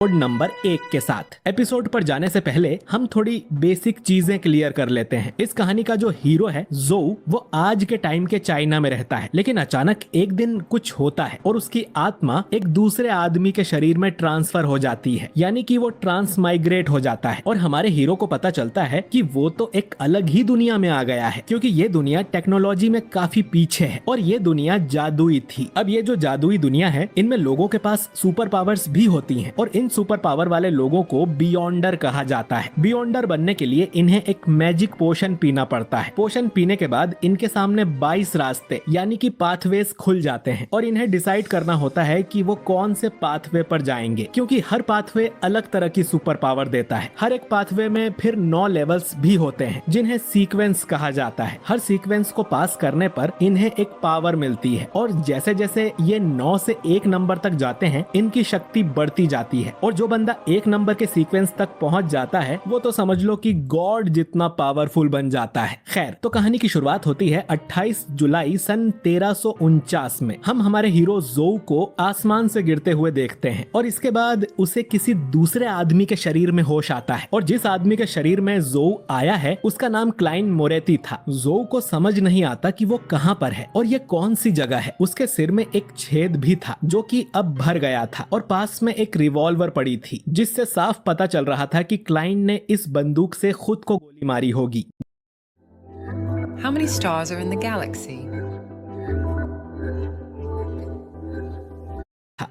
Code number 1 के साथ। Episode पर जाने से पहले हम थोड़ी बेसिक चीजें क्लियर कर लेते हैं। इस कहानी का जो हीरो है जोउ, वो आज के टाइम के चाइना में रहता है, लेकिन अचानक एक दिन कुछ होता है और उसकी आत्मा एक दूसरे आदमी के शरीर में ट्रांसफर हो जाती है, यानी कि वो ट्रांसमाइग्रेट हो जाता है। और हमारे हीरो को पता चलता है कि वो तो एक अलग ही दुनिया में आ गया है, क्योंकि ये दुनिया टेक्नोलॉजी में काफी पीछे है और ये दुनिया जादुई थी। अब ये जो जादुई दुनिया है, इनमें लोगों के पास सुपर पावर्स भी होती हैं और इन सुपर पावर वाले लोगों को बियॉन्डर कहा जाता है। बियॉन्डर बनने के लिए इन्हें एक मैजिक पोशन पीना पड़ता है। पोशन पीने के बाद इनके सामने 22 रास्ते यानी कि पाथवेज खुल जाते हैं और इन्हें डिसाइड करना होता है कि वो कौन से पाथवे पर जाएंगे, क्योंकि हर पाथवे अलग तरह की सुपर पावर देता है। हर एक पाथवे में फिर 9 लेवल्स भी होते हैं जिन्हें सीक्वेंस कहा जाता है। हर सीक्वेंस को पास करने पर इन्हें एक पावर मिलती है और जैसे जैसे ये 9 से 1 नंबर तक जाते हैं, इनकी शक्ति बढ़ती जाती है और जो बंदा 1 नंबर के सीक्वेंस तक पहुंच जाता है वो तो समझ लो कि गॉड जितना पावरफुल बन जाता है। खैर, तो कहानी की शुरुआत होती है 28 जुलाई सन 1349 में। हम हमारे हीरो जोउ को आसमान से गिरते हुए देखते हैं और इसके बाद उसे किसी दूसरे आदमी के शरीर में होश आता है और जिस आदमी के शरीर में जोउ आया है उसका नाम क्लाइन मोरेती था। जोउ को समझ नहीं आता कि वो कहाँ पर है और ये कौन सी जगह है। उसके सिर में एक छेद भी था जो कि अब भर गया था और पास में एक रिवॉल्वर पड़ी थी, जिससे साफ पता चल रहा था कि क्लाइन ने इस बंदूक से खुद को गोली मारी होगी। How many stars are in the galaxy?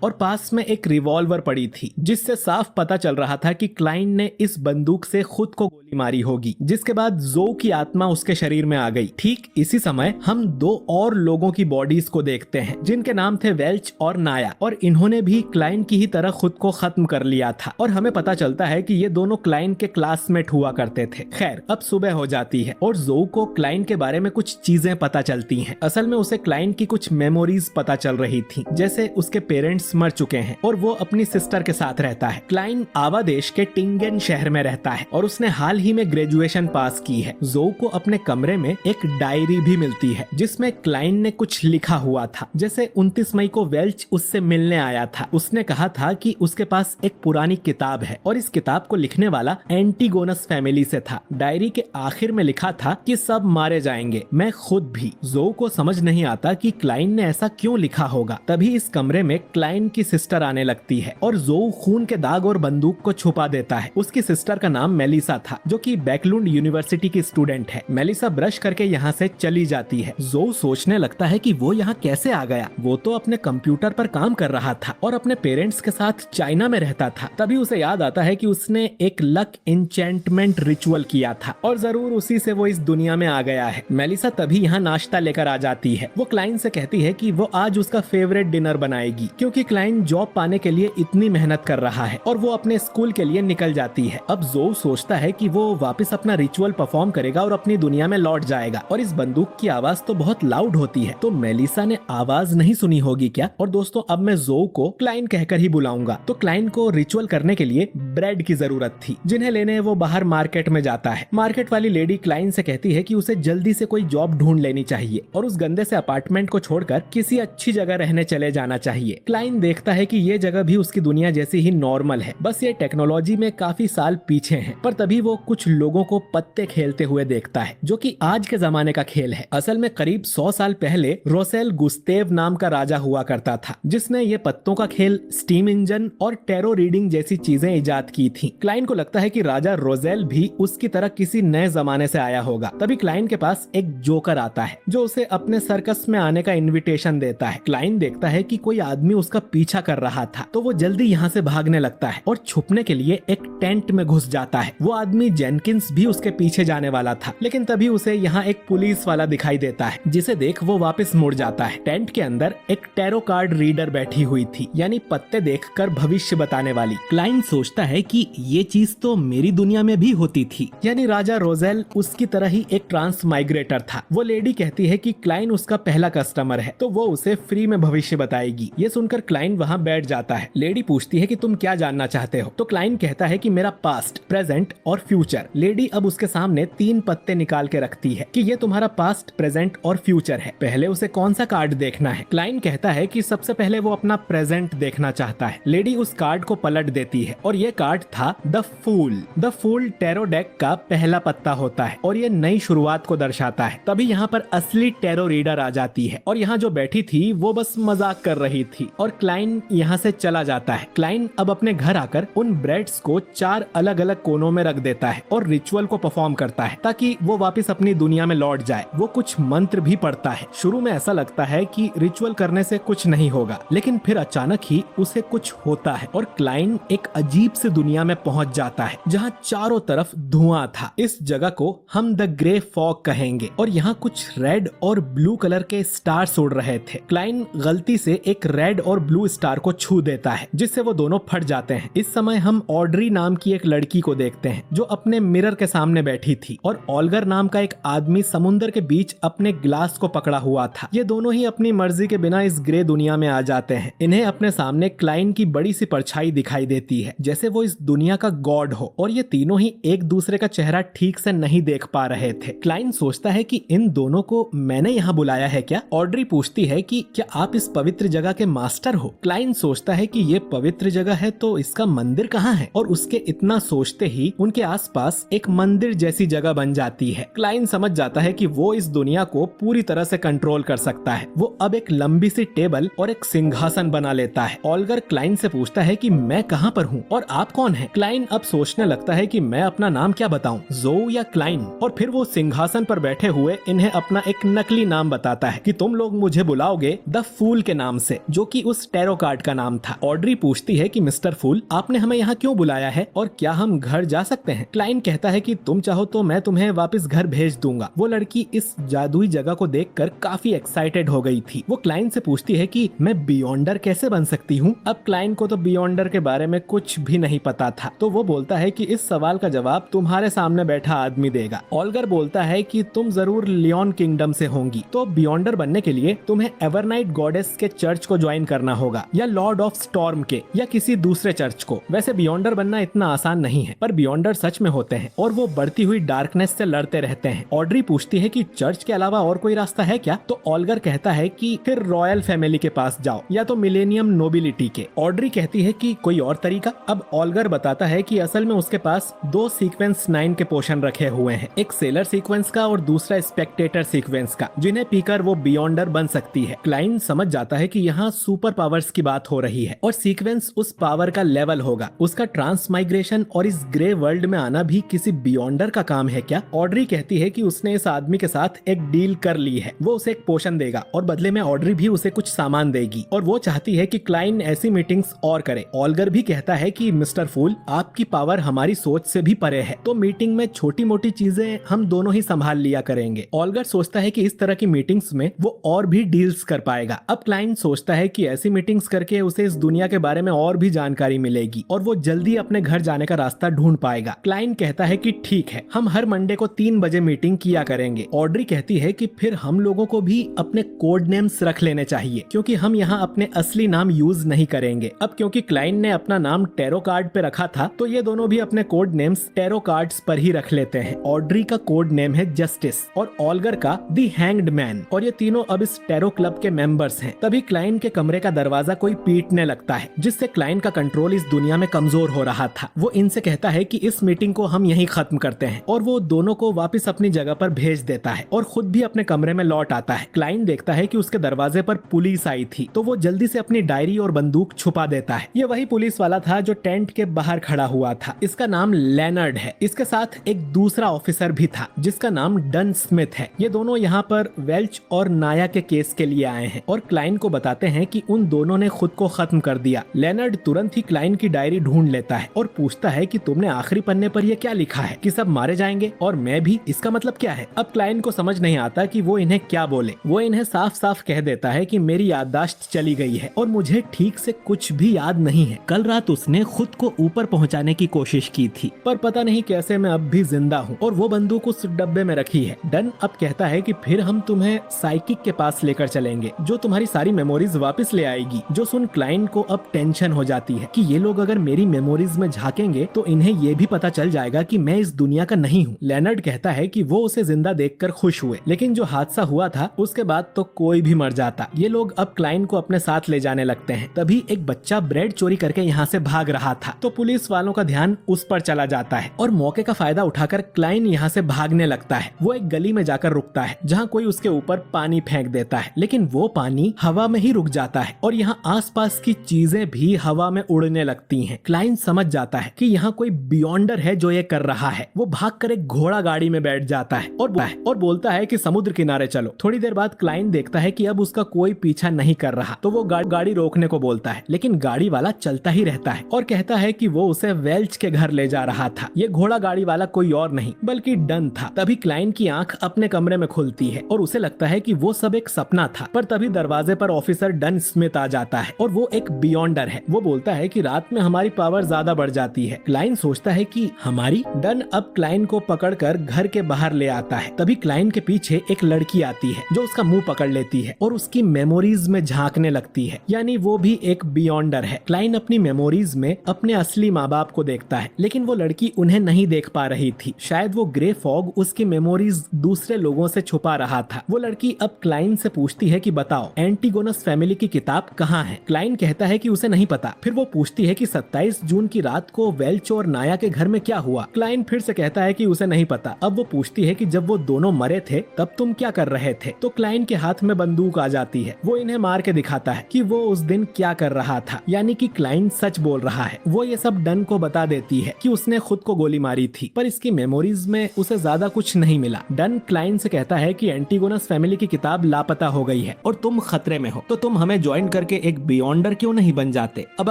और पास में एक रिवॉल्वर पड़ी थी, जिससे साफ पता चल रहा था कि क्लाइन ने इस बंदूक से खुद को गोली मारी होगी। जिसके बाद जोउ की आत्मा उसके शरीर में आ गई। ठीक इसी समय हम 2 और लोगों की बॉडीज को देखते हैं जिनके नाम थे वेल्च और नाया, और इन्होंने भी क्लाइन की ही तरह खुद को खत्म कर लिया था और हमें पता चलता है कि ये दोनों क्लाइन के क्लासमेट हुआ करते थे। खैर, अब सुबह हो जाती है और जोउ को क्लाइन के बारे में कुछ चीजें पता चलती हैं। असल में उसे क्लाइन की कुछ मेमोरीज पता चल रही थी, जैसे उसके पेरेंट्स मर चुके हैं और वो अपनी सिस्टर के साथ रहता है। क्लाइन आवा देश के टिंगेन शहर में रहता है और उसने हाल ही में ग्रेजुएशन पास की है। जोउ को अपने कमरे में एक डायरी भी मिलती है जिसमें क्लाइन ने कुछ लिखा हुआ था। जैसे 29 मई को वेल्च उससे मिलने आया था। उसने कहा था कि उसके पास एक पुरानी किताब है और इस किताब को लिखने वाला एंटीगोनस फैमिली से था। डायरी के आखिर में लिखा था कि सब मारे जाएंगे, मैं खुद भी। जोउ को समझ नहीं आता कि क्लाइन ने ऐसा क्यों लिखा होगा। तभी इस कमरे में क्लाइन की सिस्टर आने लगती है और जोउ खून के दाग और बंदूक को छुपा देता है। उसकी सिस्टर का नाम मेलिसा था जो कि बैकलुंड यूनिवर्सिटी की स्टूडेंट है। मेलिसा ब्रश करके यहाँ से चली जाती है। जोउ सोचने लगता है कि वो यहाँ कैसे आ गया। वो तो अपने कंप्यूटर पर काम कर रहा था और अपने पेरेंट्स के साथ चाइना में रहता था। तभी उसे याद आता है कि उसने एक लक एन्चेंटमेंट रिचुअल किया था और जरूर उसी से वो इस दुनिया में आ गया है। मेलिसा तभी यहाँ नाश्ता लेकर आ जाती है। वो क्लाइन से कहती है कि वो आज उसका फेवरेट डिनर बनाएगी, क्योंकि क्लाइन जॉब पाने के लिए इतनी मेहनत कर रहा है और वो अपने स्कूल के लिए निकल जाती है। अब जोउ सोचता है कि वो वापस अपना रिचुअल परफॉर्म करेगा और अपनी दुनिया में लौट जाएगा। और इस बंदूक की आवाज तो बहुत लाउड होती है, तो मेलिसा ने आवाज नहीं सुनी होगी क्या। और दोस्तों, अब मैं जोउ को क्लाइन कहकर ही बुलाऊंगा। तो क्लाइन को रिचुअल करने के लिए ब्रेड की जरूरत थी, जिन्हें लेने वो बाहर मार्केट में जाता है। मार्केट वाली लेडी क्लाइन से कहती है कि उसे जल्दी से कोई जॉब ढूंढ लेनी चाहिए और उस गंदे से अपार्टमेंट को छोड़कर किसी अच्छी जगह रहने चले जाना चाहिए। क्लाइन देखता है कि ये जगह भी उसकी दुनिया जैसी ही नॉर्मल है, बस ये टेक्नोलॉजी में काफी साल पीछे है। पर तभी वो कुछ लोगों को पत्ते खेलते हुए देखता है, जो कि आज के जमाने का खेल है। असल में करीब 100 साल पहले रोसेल गुस्तेव नाम का राजा हुआ करता था, जिसने ये पत्तों का खेल, स्टीम इंजन और टेरो रीडिंग जैसी चीजें इजाद की थी। क्लाइन को लगता है कि राजा रोजेल भी उसकी तरह किसी नए जमाने से आया होगा। तभी क्लाइन के पास एक जोकर आता है जो उसे अपने सर्कस में आने का इन्विटेशन देता है। क्लाइन देखता है कि कोई आदमी उसका पीछा कर रहा था, तो वो जल्दी यहाँ से भागने लगता है और छुपने के लिए एक टेंट में घुस जाता है। वो आदमी जेनकिंस भी उसके पीछे जाने वाला था, लेकिन तभी उसे यहाँ एक पुलिस वाला दिखाई देता है, जिसे देख वो वापस मुड़ जाता है। टेंट के अंदर एक टैरो कार्ड रीडर बैठी हुई थी, यानी पत्ते देखकर भविष्य बताने वाली। क्लाइन सोचता है कि ये चीज तो मेरी दुनिया में भी होती थी, यानी राजा रोजेल उसकी तरह ही एक ट्रांसमाइग्रेटर था। वो लेडी कहती है कि क्लाइन उसका पहला कस्टमर है, तो वो उसे फ्री में भविष्य बताएगी। ये सुनकर क्लाइन वहाँ बैठ जाता है। लेडी पूछती है कि तुम क्या जानना चाहते हो, तो क्लाइन कहता है कि मेरा पास्ट, प्रेजेंट और फ्यूचर। लेडी अब उसके सामने 3 पत्ते निकाल के रखती है कि ये तुम्हारा पास्ट, प्रेजेंट और फ्यूचर है, पहले उसे कौन सा कार्ड देखना है। क्लाइन कहता है कि सबसे पहले वो अपना प्रेजेंट देखना चाहता है। लेडी उस कार्ड को पलट देती है और ये कार्ड था the fool. The fool tarot deck का पहला पत्ता होता है और ये नई शुरुआत को दर्शाता है। तभी यहाँ पर असली टैरो रीडर आ जाती है और यहाँ जो बैठी थी वो बस मजाक कर रही थी और क्लाइन यहाँ से चला जाता है। क्लाइन अब अपने घर आकर उन ब्रेड्स को 4 अलग अलग कोनों में रख देता है और रिचुअल को परफॉर्म करता है ताकि वो वापस अपनी दुनिया में लौट जाए। वो कुछ मंत्र भी पढ़ता है। शुरू में ऐसा लगता है कि रिचुअल करने से कुछ नहीं होगा, लेकिन फिर अचानक ही उसे कुछ होता है और क्लाइन एक अजीब सी दुनिया में पहुंच जाता है जहां चारों तरफ धुआं था। इस जगह को हम द ग्रे फॉग कहेंगे और यहाँ कुछ रेड और ब्लू कलर के स्टार्स उड़ रहे थे। क्लाइन गलती से एक रेड और ब्लू स्टार को छू देता है जिससे वो दोनों फट जाते हैं। इस समय हम ऑड्री नाम की एक लड़की को देखते हैं जो अपने मिरर के सामने बैठी थी और ऑल्गर नाम का एक आदमी समुद्र के बीच अपने ग्लास को पकड़ा हुआ था। ये दोनों ही अपनी मर्जी के बिना इस ग्रे दुनिया में आ जाते हैं। इन्हें अपने सामने क्लाइन की बड़ी सी परछाई दिखाई देती है जैसे वो इस दुनिया का गॉड हो और ये तीनों ही एक दूसरे का चेहरा ठीक से नहीं देख पा रहे थे। क्लाइन सोचता है कि इन दोनों को मैंने यहाँ बुलाया है क्या? ऑड्री पूछती है कि क्या आप इस पवित्र जगह के मास्टर हो? क्लाइन सोचता है कि ये पवित्र जगह है तो इसका मंदिर कहाँ है? और उसके इतना सोचते ही उनके आसपास एक मंदिर जैसी जगह बन जाती है। क्लाइन समझ जाता है कि वो इस दुनिया को पूरी तरह से कंट्रोल कर सकता है। वो अब एक लंबी सी टेबल और एक सिंहासन बना लेता है। ऑल्गर क्लाइन से पूछता है कि मैं कहाँ पर हूँ और आप कौन हैं? क्लाइन अब सोचने लगता है कि मैं अपना नाम क्या बताऊं, जो या क्लाइन? और फिर वो सिंहासन पर बैठे हुए इन्हें अपना एक नकली नाम बताता है कि तुम लोग मुझे बुलाओगे द फूल के नाम से, जो कि उस टैरो कार्ड का नाम था। ऑड्री पूछती है कि मिस्टर फूल, आपने हमें यहाँ क्यों बुलाया है और क्या हम घर जा सकते हैं? क्लाइन कहता है कि तुम चाहो तो मैं तुम्हें वापस घर भेज दूंगा। वो लड़की इस जादुई जगह को देखकर काफी एक्साइटेड हो गई थी। वो क्लाइन से पूछती है कि मैं बियॉन्डर कैसे बन सकती हूँ? अब क्लाइन को तो बियॉन्डर के बारे में कुछ भी नहीं पता था, तो वो बोलता है कि इस सवाल का जवाब तुम्हारे सामने बैठा आदमी देगा। ऑल्गर बोलता है कि तुम जरूर लियोन किंगडम से होंगी, तो बियॉन्डर बनने के लिए तुम्हें एवरनाइट गॉडेस के चर्च को ज्वाइन करना होगा या लॉर्ड ऑफ स्टॉर्म के या किसी दूसरे चर्च को। वैसे बियॉन्डर बनना इतना आसान नहीं है, पर बियॉन्डर सच में होते हैं और वो बढ़ती हुई डार्कनेस से लड़ते रहते हैं। ऑड्री पूछती है कि चर्च के अलावा और कोई रास्ता है क्या? तो ऑल्गर कहता है कि फिर रॉयल फैमिली के पास जाओ या तो मिलेनियम नोबिलिटी के। ऑड्री कहती है कि कोई और तरीका? अब ऑल्गर बताता है कि असल में उसके पास 2 सीक्वेंस 9 के पोशन रखे हुए हैं, एक सेलर सीक्वेंस का और दूसरा स्पेक्टेटर सीक्वेंस का, जिन्हें पीकर वो बियॉन्डर बन सकती है। क्लाइन समझ जाता है कि यहाँ सुपर पावर्स की बात हो रही है और सीक्वेंस उस पावर का लेवल होगा। उसका ट्रांसमाइग्रेशन और इस ग्रे वर्ल्ड में आना भी किसी बियॉन्डर का काम है क्या? ऑड्री कहती है कि उसने इस आदमी के साथ एक डील कर ली है, वो उसे एक पोशन देगा और बदले में ऑड्री भी उसे कुछ सामान देगी और वो चाहती है कि क्लाइन ऐसी मीटिंग्स और करे। ऑल्गर भी कहता है कि मिस्टर फूल, आपकी पावर हमारी सोच से भी परे है, तो मीटिंग में छोटी मोटी चीजें हम दोनों ही संभाल लिया करेंगे। ऑल्गर सोचता है कि इस तरह की मीटिंग्स में वो और भी डील्स कर पाएगा। अब क्लाइन सोचता है कि ऐसी मीटिंग्स करके उसे इस दुनिया के बारे में और भी जानकारी मिलेगी और वो जल्दी अपने घर जाने का रास्ता ढूंढ पाएगा। क्लाइन कहता है कि ठीक है, हम हर मंडे को 3 बजे मीटिंग किया करेंगे। ऑड्री कहती है कि फिर हम लोगों को भी अपने कोड नेम्स रख लेने चाहिए क्योंकि हम यहाँ अपने असली नाम यूज नहीं करेंगे। अब क्योंकि क्लाइन ने अपना नाम टैरो कार्ड पे रखा था, तो ये दोनों भी अपने कोड नेम्स टैरो कार्ड्स पर ही रख लेते हैं। ऑड्री का कोड नेम है जस्टिस और ऑल्गर का द हैंग्ड मैन और ये तीनों अब इस टैरो क्लब के मेंबर्स हैं। तभी क्लाइन के कमरे का दरवाजा कोई पीटने लगता है जिससे क्लाइन का कंट्रोल इस दुनिया में कमजोर हो रहा था। वो इनसे कहता है कि इस मीटिंग को हम यहीं खत्म करते हैं और वो दोनों को वापस अपनी जगह पर भेज देता है और खुद भी अपने कमरे में लौट आता है। क्लाइन देखता है कि उसके दरवाजे पर पुलिस आई थी, तो वो जल्दी से अपनी डायरी और बंदूक छुपा देता है। ये वही पुलिस वाला था जो टेंट के बाहर खड़ा हुआ था। इसका नाम लेनर्ड है। इसके साथ एक दूसरा ऑफिसर भी था जिसका नाम डन स्मिथ है। ये दोनों यहाँ पर वेल्च और नाया के केस के लिए आए हैं और क्लाइन को बताते हैं कि उन दोनों ने खुद को खत्म कर दिया। लेनर्ड तुरंत ही क्लाइन की डायरी ढूंढ लेता है और पूछता है कि तुमने आखिरी पन्ने पर यह क्या लिखा है कि सब मारे जाएंगे और मैं भी, इसका मतलब क्या है? अब क्लाइन को समझ नहीं आता कि वो इन्हें क्या बोले। वो इन्हें साफ साफ कह देता है कि मेरी याददाश्त चली गई है और मुझे ठीक से कुछ भी याद नहीं है। कल रात उसने खुद को ऊपर पहुंचाने की कोशिश की थी, पर पता नहीं कैसे मैं अब भी जिंदा हूँ और वो बंदूक उस डब्बे में रखी है। डन अब कहता है कि फिर हम तुम्हें साइकिक के पास लेकर चलेंगे जो तुम्हारी सारी मेमोरीज वापस ले आएगी। आएगी, जो सुन क्लाइंट को अब टेंशन हो जाती है कि ये लोग अगर मेरी मेमोरीज में झांकेंगे तो इन्हें ये भी पता चल जाएगा कि मैं इस दुनिया का नहीं हूँ। लेनर्ड कहता है कि वो उसे जिंदा देखकर खुश हुए, लेकिन जो हादसा हुआ था उसके बाद तो कोई भी मर जाता। ये लोग अब क्लाइंट को अपने साथ ले जाने लगते हैं। तभी एक बच्चा ब्रेड चोरी करके यहाँ से भाग रहा था, तो पुलिस वालों का ध्यान उस पर चला जाता है और मौके का फायदा उठाकर क्लाइंट यहाँ से भागने लगता है। वो एक गली में जाकर रुकता है जहाँ कोई उसके ऊपर पानी फेंक देता है, लेकिन वो पानी हवा में ही रुक जाता है और यहाँ आसपास की चीजें भी हवा में उड़ने लगती हैं। क्लाइंट समझ जाता है कि यहाँ कोई बियॉन्डर है जो ये कर रहा है। वो भागकर एक घोड़ा गाड़ी में बैठ जाता है और बोलता है कि समुद्र किनारे चलो। थोड़ी देर बाद क्लाइंट देखता है कि अब उसका कोई पीछा नहीं कर रहा, तो वो गाड़ी रोकने को बोलता है, लेकिन गाड़ी वाला चलता ही रहता है और कहता है कि वो उसे वेल्च के घर ले जा रहा था। ये घोड़ा गाड़ी वाला कोई और नहीं बल्कि डन था। तभी क्लाइंट की आंख अपने कमरे में खुलती है और उसे लगता है कि वो सब एक सपना था, पर तभी दरवाजे पर ऑफिसर डन स्मिथ आ जाता है और वो एक बियॉन्डर है। वो बोलता है कि रात में हमारी पावर ज्यादा बढ़ जाती है। क्लाइंट सोचता है कि हमारी। डन अब क्लाइंट को पकड़कर घर के बाहर ले आता है। तभी क्लाइंट के पीछे एक लड़की आती है जो उसका मुंह पकड़ लेती है और उसकी मेमोरीज में झांकने लगती है, यानी वो भी एक बियॉन्डर है। क्लाइंट अपनी मेमोरीज में अपने असली माँ बाप को देखता है, लेकिन वो लड़की उन्हें नहीं देख पा रही थी। शायद वो ग्रे फॉग उसकी मेमोरीज दूसरे लोगों से छुपा रहा था। वो लड़की अब क्लाइंट से पूछती है कि बताओ एंटीगोनस फैमिली की किताब कहाँ है। क्लाइंट कहता है कि उसे नहीं पता। फिर वो पूछती है कि 27 जून की रात को वेल्च और नाया के घर में क्या हुआ। क्लाइंट फिर से कहता है कि उसे नहीं पता। अब वो पूछती है कि जब वो दोनों मरे थे तब तुम क्या कर रहे थे। तो क्लाइंट के हाथ में बंदूक आ जाती है। वो इन्हें मार के दिखाता है कि वो उस दिन क्या कर रहा था, यानी कि क्लाइंट सच बोल रहा है। वो ये सब डन को बता देती है कि उसने खुद को गोली मारी थी, पर इसकी मेमोरीज में उसे ज्यादा कुछ नहीं मिला। डन क्लाइंट से कहता है कि एंटीगोनस फैमिली की किताब लापता हो गई है और तुम खतरे में हो, तो तुम हमें ज्वाइन करके एक बियॉन्डर क्यों नहीं बन जाते। अब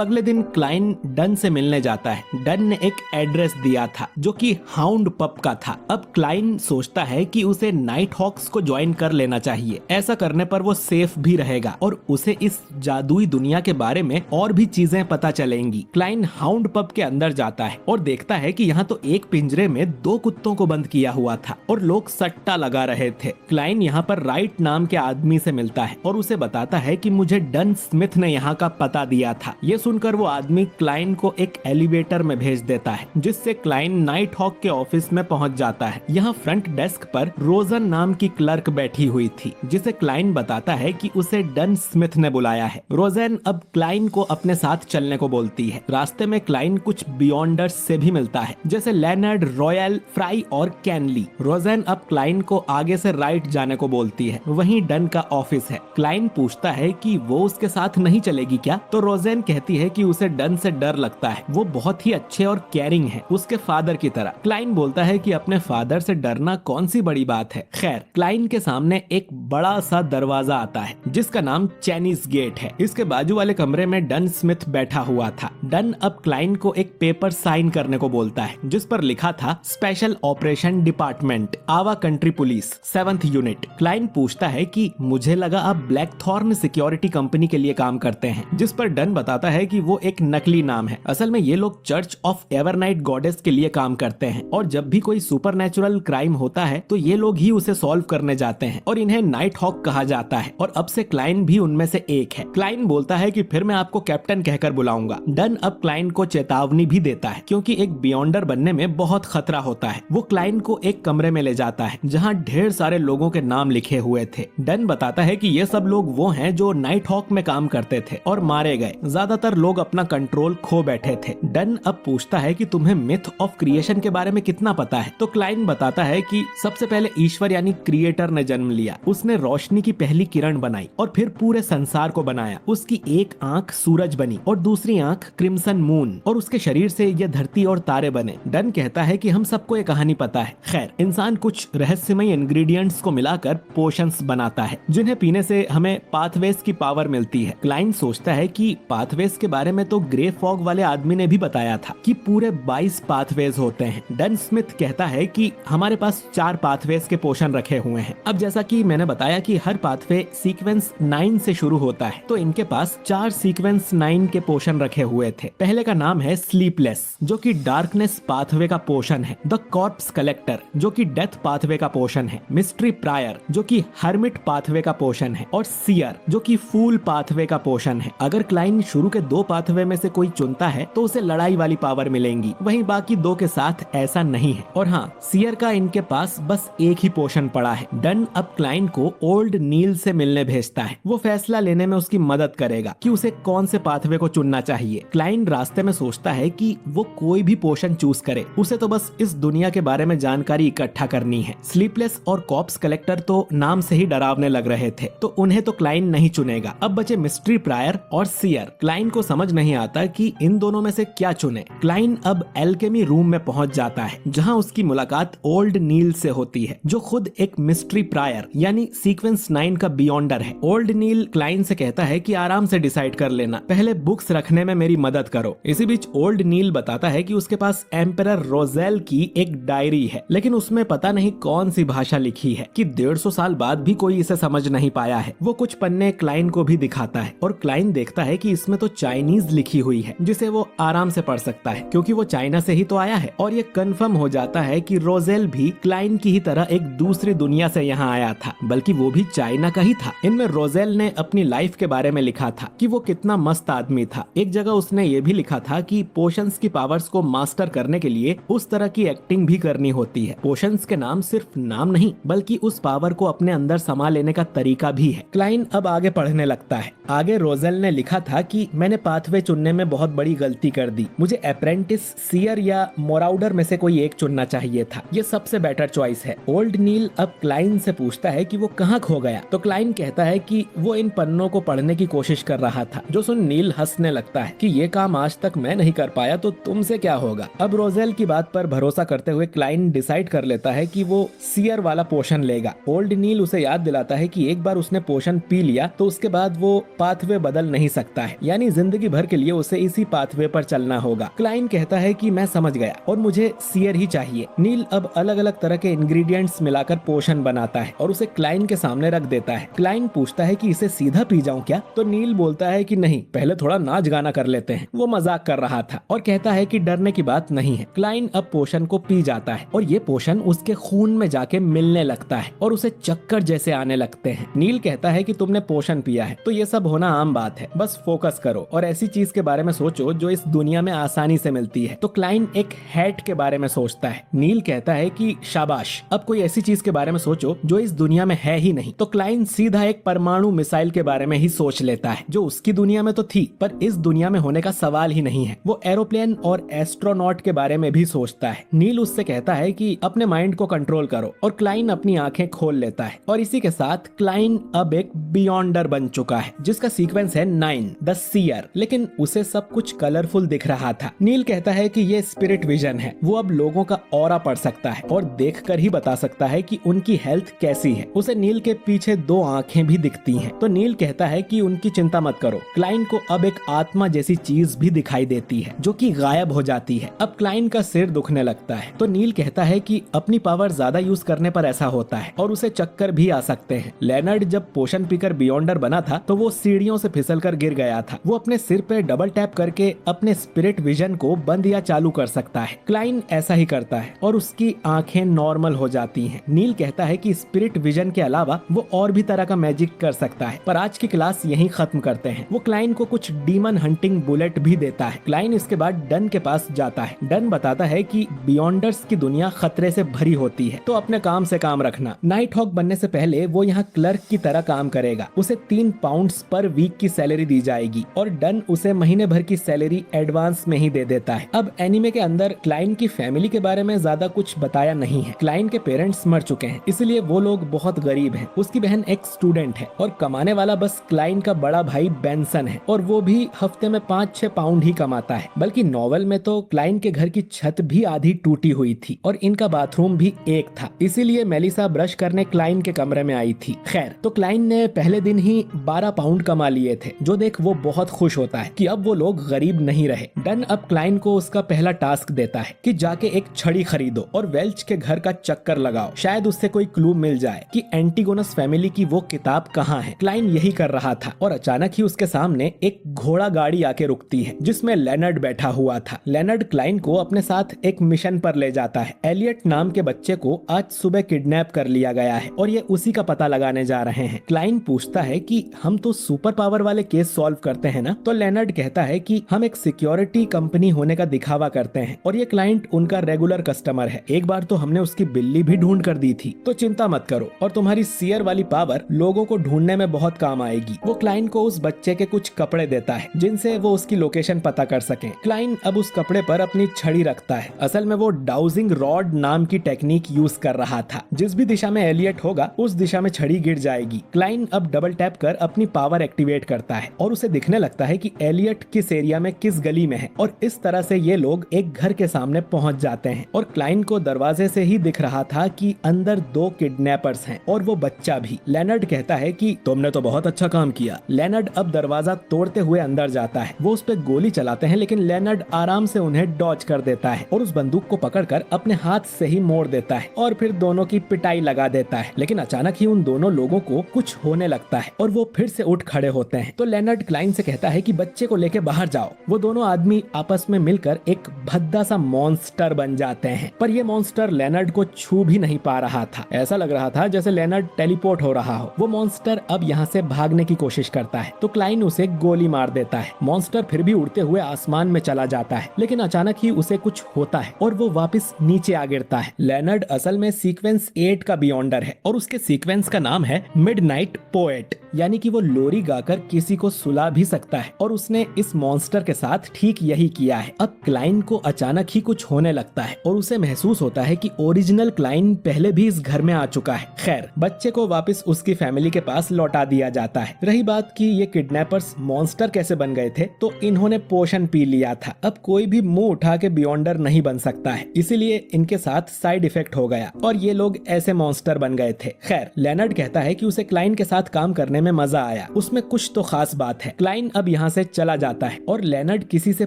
अगले दिन क्लाइंट डन से मिलने जाता है। डन ने एक एड्रेस दिया था जो कि हाउंड पब का था। अब क्लाइंट सोचता है कि उसे नाइट हॉक्स को ज्वाइन कर लेना चाहिए। ऐसा करने पर वो सेफ भी रहेगा और उसे इस जादुई दुनिया के बारे में और भी चीजें पता चलेंगी। क्लाइंट हाउंड पब के अंदर जाता है और देखता है कि यहाँ तो एक पिंजरे में 2 कुत्तों को बंद किया हुआ था और लोग सट्टा लगा रहे थे। क्लाइंट यहाँ पर राइट नाम के आदमी से मिलता है और उसे बताता है कि मुझे डन स्मिथ ने यहाँ का पता दिया था। ये सुनकर वो आदमी क्लाइंट को एक एलिवेटर में भेज देता है, जिससे क्लाइंट नाइट हॉक के ऑफिस में पहुंच जाता है। यहाँ फ्रंट डेस्क पर रोजन नाम की क्लर्क बैठी हुई थी, जिसे क्लाइंट बताता है कि उसे डन स्मिथ ने बुलाया है। रोजन अब क्लाइंट को अपने साथ चलने को बोलती है। रास्ते में क्लाइंट कुछ बियॉन्डर्स से भी मिलता है, जैसे लेनर्ड, रॉयल, फ्राई और कैनली। रोजन अब क्लाइंट को आगे से राइट जाने को बोलती है। वहीं डन का ऑफिस है। क्लाइंट पूछता है कि वो उसके साथ नहीं चलेगी क्या, तो रोजन कहती है कि उसे डन से डर लगता है। वो बहुत ही अच्छे और केयरिंग है, उसके फादर की तरह। क्लाइंट बोलता है कि अपने फादर से डरना कौन सी बड़ी बात है। खैर, क्लाइंट के सामने एक बड़ा सा दरवाजा आता है जिसका नाम चाइनीज गेट है। इसके बाजू वाले कमरे में डन स्मिथ बैठा हुआ था। डन अब क्लाइंट को एक पेपर साइन करने को बोलता है जिस पर लिखा था स्पेशल ऑपरेशन डिपार्टमेंट, आवा country police, 7th unit. Client पूछता है कि मुझे लगा आप ब्लैक थॉर्न सिक्योरिटी कंपनी के लिए काम करते हैं, जिस पर डन बताता है कि वो एक नकली नाम है। असल में ये लोग चर्च ऑफ एवरनाइट गॉडेस के लिए काम करते हैं और जब भी कोई सुपरनैचुरल क्राइम होता है तो ये लोग ही उसे सॉल्व करने जाते हैं और इन्हें नाइट हॉक कहा जाता है और अब से क्लाइंट भी उनमें से एक है। क्लाइंट बोलता है कि फिर मैं आपको कैप्टन कहकर बुलाऊंगा। डन अब क्लाइंट को चेतावनी भी देता है क्योंकि एक बियॉन्डर बनने में बहुत खतरा होता है। वो क्लाइंट को एक कमरे में ले जाता है जहाँ ढेर सारे लोगों के नाम लिखे हुए थे। डन बताता है कि ये सब लोग वो हैं जो नाइट हॉक में काम करते थे और मारे गए। ज्यादातर लोग अपना कंट्रोल खो बैठे थे। डन अब पूछता है कि तुम्हें मिथ ऑफ क्रिएशन के बारे में कितना पता है, तो क्लाइंट बताता है कि सबसे पहले ईश्वर यानी क्रिएटर ने जन्म लिया। उसने रोशनी की पहली किरण बनाई और फिर पूरे संसार को बनाया। उसकी एक आंख सूरज बनी और दूसरी आंख क्रिम्सन मून और उसके शरीर से ये धरती और तारे बने। डन कहता है कि हम सबको ये कहानी पता है। खैर, इंसान कुछ रहस्यमय इंग्रेडिएंट्स को मिलाकर पोशंस बनाता है जिन्हें पीने से हमें पाथवेज की पावर मिलती है। क्लाइंट सोचता है कि पाथवेज के बारे में तो ग्रे फॉग वाले आदमी ने भी बताया था कि पूरे 22 पाथवेज होते हैं। डन स्मिथ कहता है कि हमारे पास 4 पाथवेज के पोशन रखे हुए हैं। अब जैसा कि मैंने बताया कि हर पाथवे सीक्वेंस 9 से शुरू होता है, तो इनके पास 4 सीक्वेंस 9 के पोशन रखे हुए थे। पहले का नाम है स्लीपलेस, जो कि डार्कनेस पाथवे का पोशन है। द कॉर्प्स कलेक्टर, जो कि डेथ पाथवे का पोशन है। मिस्ट्री प्रायर, जो कि हर्मिट पाथवे का पोशन है। और सियर, जो कि फूल पाथवे का पोषण है। अगर क्लाइन शुरू के 2 पाथवे में से कोई चुनता है तो उसे लड़ाई वाली पावर मिलेंगी, वहीं बाकी 2 के साथ ऐसा नहीं है। और हाँ, सियर का इनके पास बस एक ही पोषण पड़ा है। डन अब क्लाइन को ओल्ड नील से मिलने भेजता है। वो फैसला लेने में उसकी मदद करेगा कि उसे कौन से पाथवे को चुनना चाहिए। क्लाइन रास्ते में सोचता है कि वो कोई भी पोषण चूज करे, उसे तो बस इस दुनिया के बारे में जानकारी इकट्ठा करनी है। स्लीपलेस और कॉप्स कलेक्टर तो नाम से ही डरावने लग रहे थे, तो उन्हें तो क्लाइन नहीं चुनेगा। अब बचे मिस्ट्री प्रायर और सियर। क्लाइन को समझ नहीं आता कि इन दोनों में से क्या चुने। क्लाइन अब एल्केमी रूम में पहुंच जाता है, जहां उसकी मुलाकात ओल्ड नील से होती है, जो खुद एक मिस्ट्री प्रायर यानी सीक्वेंस 9 का बियॉन्डर है। ओल्ड नील क्लाइन से कहता है कि आराम से डिसाइड कर लेना, पहले बुक्स रखने में मेरी मदद करो। इसी बीच ओल्ड नील बताता है कि उसके पास एम्परर रोजेल की एक डायरी है, लेकिन उसमें पता नहीं कौन सी भाषा लिखी है कि 150 साल बाद भी कोई इसे समझ नहीं पाया है। वो कुछ पन्ने क्लाइन को भी दिखाता है और क्लाइन देखता है कि इसमें तो चाइनीज लिखी हुई है, जिसे वो आराम से पढ़ सकता है क्योंकि वो चाइना से ही तो आया है। और ये कंफर्म हो जाता है कि रोजेल भी क्लाइन की ही तरह एक दूसरी दुनिया से यहाँ आया था, बल्कि वो भी चाइना का ही था। इनमें रोजेल ने अपनी लाइफ के बारे में लिखा था कि वो कितना मस्त आदमी था। एक जगह उसने ये भी लिखा था कि पोशंस की पावर्स को मास्टर करने के लिए उस तरह की एक्टिंग भी करनी होती है। पोशंस के नाम सिर्फ नाम नहीं, बल्कि उस पावर को अपने अंदर समा लेने का तरीका भी है। क्लाइन अब आगे पढ़ने लगता है। आगे रोजेल ने लिखा था कि मैंने पाथवे चुनने में बहुत बड़ी गलती कर दी। मुझे अप्रेंटिस, सियर या मोराउडर में से कोई एक चुनना चाहिए था। ये सबसे बेटर चॉइस है। ओल्ड नील अब क्लाइन से पूछता है कि वो कहाँ खो गया, तो क्लाइन कहता है कि वो इन पन्नों को पढ़ने की कोशिश कर रहा था। जो सुन नील हंसने लगता है कि ये काम आज तक मैं नहीं कर पाया तो तुमसे क्या होगा। अब रोजेल की बात पर भरोसा करते हुए क्लाइन डिसाइड कर लेता है कि वो सियर वाला पोशन लेगा। ओल्ड नील उसे याद दिलाता है कि एक बार उसने पोशन पी लिया तो उसके बाद वो पाथवे बदल नहीं सकता है, यानी जिंदगी भर के लिए उसे इसी पाथवे पर चलना होगा। क्लाइन कहता है कि मैं समझ गया और मुझे सियर ही चाहिए। नील अब अलग अलग तरह के इंग्रेडिएंट्स मिलाकर पोशन बनाता है और उसे क्लाइन के सामने रख देता है। क्लाइन पूछता है कि इसे सीधा पी जाऊं क्या, तो नील बोलता है कि नहीं, पहले थोड़ा नाच गाना कर लेते हैं। वो मजाक कर रहा था और कहता है कि डरने की बात नहीं है। क्लाइन अब पोशन को पी जाता है और ये पोशन उसके खून में जाके मिलने लगता है और उसे चक्कर जैसे आने लगते हैं। नील कहता है कि तुमने पोशन पिया है तो ये सब होना आम बात है, बस फोकस करो और ऐसी चीज के बारे में सोचो जो इस दुनिया में आसानी से मिलती है। तो क्लाइन एक हैट के बारे में सोचता है। नील कहता है कि शाबाश, अब कोई ऐसी चीज के बारे में सोचो जो इस दुनिया में है ही नहीं। तो क्लाइन सीधा एक परमाणु मिसाइल के बारे में ही सोच लेता है, जो उसकी दुनिया में तो थी पर इस दुनिया में होने का सवाल ही नहीं है। वो एरोप्लेन और एस्ट्रोनॉट के बारे में भी सोचता है। नील उससे कहता है कि अपने माइंड को कंट्रोल करो और क्लाइन अपनी आंखें खोल लेता है और इसी के साथ क्लाइन अब एक बियॉन्डर बन चुका है, जिसका सीक्वेंस है 9 द सियर। लेकिन उसे सब कुछ कलरफुल दिख रहा था। नील कहता है कि ये स्पिरिट विजन है। वो अब लोगों का ऑरा पढ़ सकता है और देखकर ही बता सकता है कि उनकी हेल्थ कैसी है। उसे नील के पीछे 2 आंखें भी दिखती हैं। तो नील कहता है कि उनकी चिंता मत करो। क्लाइन को अब एक आत्मा जैसी चीज भी दिखाई देती है जो कि गायब हो जाती है। अब क्लाइन का सिर दुखने लगता है तो नील कहता है कि अपनी पावर ज्यादा यूज करने पर ऐसा होता है और उसे चक्कर भी आ सकते हैं। लेनर्ड जब पोशन पीकर बियॉन्डर बना था तो वो सीढ़ियों से फिसलकर गिर गया था। वो अपने सिर पे डबल टैप करके अपने स्पिरिट विजन को बंद या चालू कर सकता है। क्लाइन ऐसा ही करता है और उसकी आंखें नॉर्मल हो जाती हैं। नील कहता है कि स्पिरिट विजन के अलावा वो और भी तरह का मैजिक कर सकता है। पर आज की क्लास यहीं खत्म करते हैं। वो क्लाइन को कुछ डीमन हंटिंग बुलेट भी देता है। क्लाइन इसके बाद डन के पास जाता है। डन बताता है कि बियॉन्डर्स की दुनिया खतरे से भरी होती है, तो अपने काम से काम रखना। नाइट हॉक बनने से पहले वो यहाँ क्लर्क की तरह काम करेगा। उसे 3 पाउंड्स पर वीक की सैलरी दी जाएगी और डन उसे महीने भर की सैलरी एडवांस में ही दे देता है। अब एनिमे के अंदर क्लाइन की फैमिली के बारे में ज्यादा कुछ बताया नहीं है। क्लाइन के पेरेंट्स मर चुके हैं, इसलिए वो लोग बहुत गरीब हैं। उसकी बहन एक स्टूडेंट है और कमाने वाला बस क्लाइन का बड़ा भाई बेंसन है और वो भी हफ्ते में 5-6 पाउंड ही कमाता है। बल्कि नॉवेल में तो क्लाइन के घर की छत भी आधी टूटी हुई थी और इनका बाथरूम भी एक था, इसीलिए मेलिसा ब्रश करने क्लाइन के कमरे में आई थी। खैर, तो क्लाइन ने पहले दिन ही 12 पाउंड कमा लिए थे, जो देख वो बहुत खुश होता है कि अब वो लोग गरीब नहीं रहे। डन अब क्लाइन को उसका पहला टास्क देता है कि जाके एक छड़ी खरीदो और वेल्च के घर का चक्कर लगाओ, शायद उससे कोई क्लू मिल जाए कि एंटीगोनस फैमिली की वो किताब कहाँ है। क्लाइन यही कर रहा था और अचानक ही उसके सामने एक घोड़ा गाड़ी आके रुकती है जिसमें लेनर्ड बैठा हुआ था। लेनर्ड क्लाइन को अपने साथ एक मिशन पर ले जाता है। एलियट नाम के बच्चे को आज सुबह किडनैप कर लिया गया है और ये उसी का पता लगाने जा रहे हैं। क्लाइन पूछता है कि हम तो सुपर पावर वाले केस सॉल्व करते हैं ना। तो लेनर्ड कहता है कि हम एक सिक्योरिटी कंपनी होने का दिखावा करते हैं और ये क्लाइंट उनका रेगुलर कस्टमर है। एक बार तो हमने उसकी बिल्ली भी ढूंढ कर दी थी, तो चिंता मत करो, और तुम्हारी सीयर वाली पावर लोगों को ढूंढने में बहुत काम आएगी। वो क्लाइंट को उस बच्चे के कुछ कपड़े देता है जिनसे वो उसकी लोकेशन पता कर सके। क्लाइंट अब उस कपड़े पर अपनी छड़ी रखता है। असल में वो डाउजिंग रॉड नाम की टेक्निक यूज कर रहा था। जिस भी दिशा में एलियट होगा उस दिशा में छड़ी गिर जाएगी। क्लाइंट अब डबल टैप कर अपनी पावर एक्टिवेट करता है और उसे दिखने लगता है कि एलियट किस एरिया में किस गली में है, और इस तरह से ये लोग एक घर के सामने पहुंच जाते हैं। और क्लाइंट को दरवाजे से ही दिख रहा था कि अंदर 2 किडनैपर्स हैं और वो बच्चा भी। लेनर्ड कहता है कि तुमने तो बहुत अच्छा काम किया। लेनर्ड अब दरवाजा तोड़ते हुए अंदर जाता है। वो उस पे गोली चलाते हैं, लेकिन लेनर्ड आराम से उन्हें डॉज कर देता है और उस बंदूक को पकड़कर अपने हाथ से ही मोड़ देता है और फिर दोनों की पिटाई लगा देता है। लेकिन अचानक ही उन दोनों लोगों को कुछ होने लगता है और वो फिर से उठ खड़े होते हैं। तो लेनर्ड क्लाइंट से कहता है कि बच्चे को लेके बाहर जाओ। वो दोनों आदमी आपस में मिलकर एक भद्दा सा मॉन्स्टर बन जाते हैं, पर ये मॉन्स्टर लेनर्ड को छू भी नहीं पा रहा था। ऐसा लग रहा था जैसे लेनर्ड टेलीपोर्ट हो रहा हो। वो मॉन्स्टर अब यहाँ से भागने की कोशिश करता है, तो क्लाइंट उसे गोली मार देता है। मॉन्स्टर फिर भी उड़ते हुए आसमान में चला जाता है, लेकिन अचानक ही उसे कुछ होता है और वो वापस नीचे आ गिरता है। लेनर्ड असल में सीक्वेंस 8 का बियॉन्डर है और उसके सीक्वेंस का नाम है मिडनाइट पोएट, यानी कि वो लोरी गाकर किसी को सुला भी सकता है, और उसने इस मॉन्स्टर के साथ ठीक यही किया है। अब क्लाइंट को अचानक ही कुछ होने लगता है और उसे महसूस होता है कि ओरिजिनल क्लाइंट पहले भी इस घर में आ चुका है। खैर, बच्चे को वापस उसकी फैमिली के पास लौटा दिया जाता है। रही बात कि ये किडनैपर्स मॉन्स्टर कैसे बन गए थे, तो इन्होंने पोशन पी लिया था। अब कोई भी मुंह उठा के बियॉन्डर नहीं बन सकता है, इसीलिए इनके साथ साइड इफेक्ट हो गया और ये लोग ऐसे मॉन्स्टर बन गए थे। खैर, लेनर्ड कहता है कि उसे क्लाइंट के साथ काम करने में मजा आया, उसमें कुछ तो खास बात है। क्लाइंट अब यहाँ से चला जाता है और लेनर्ड किसी से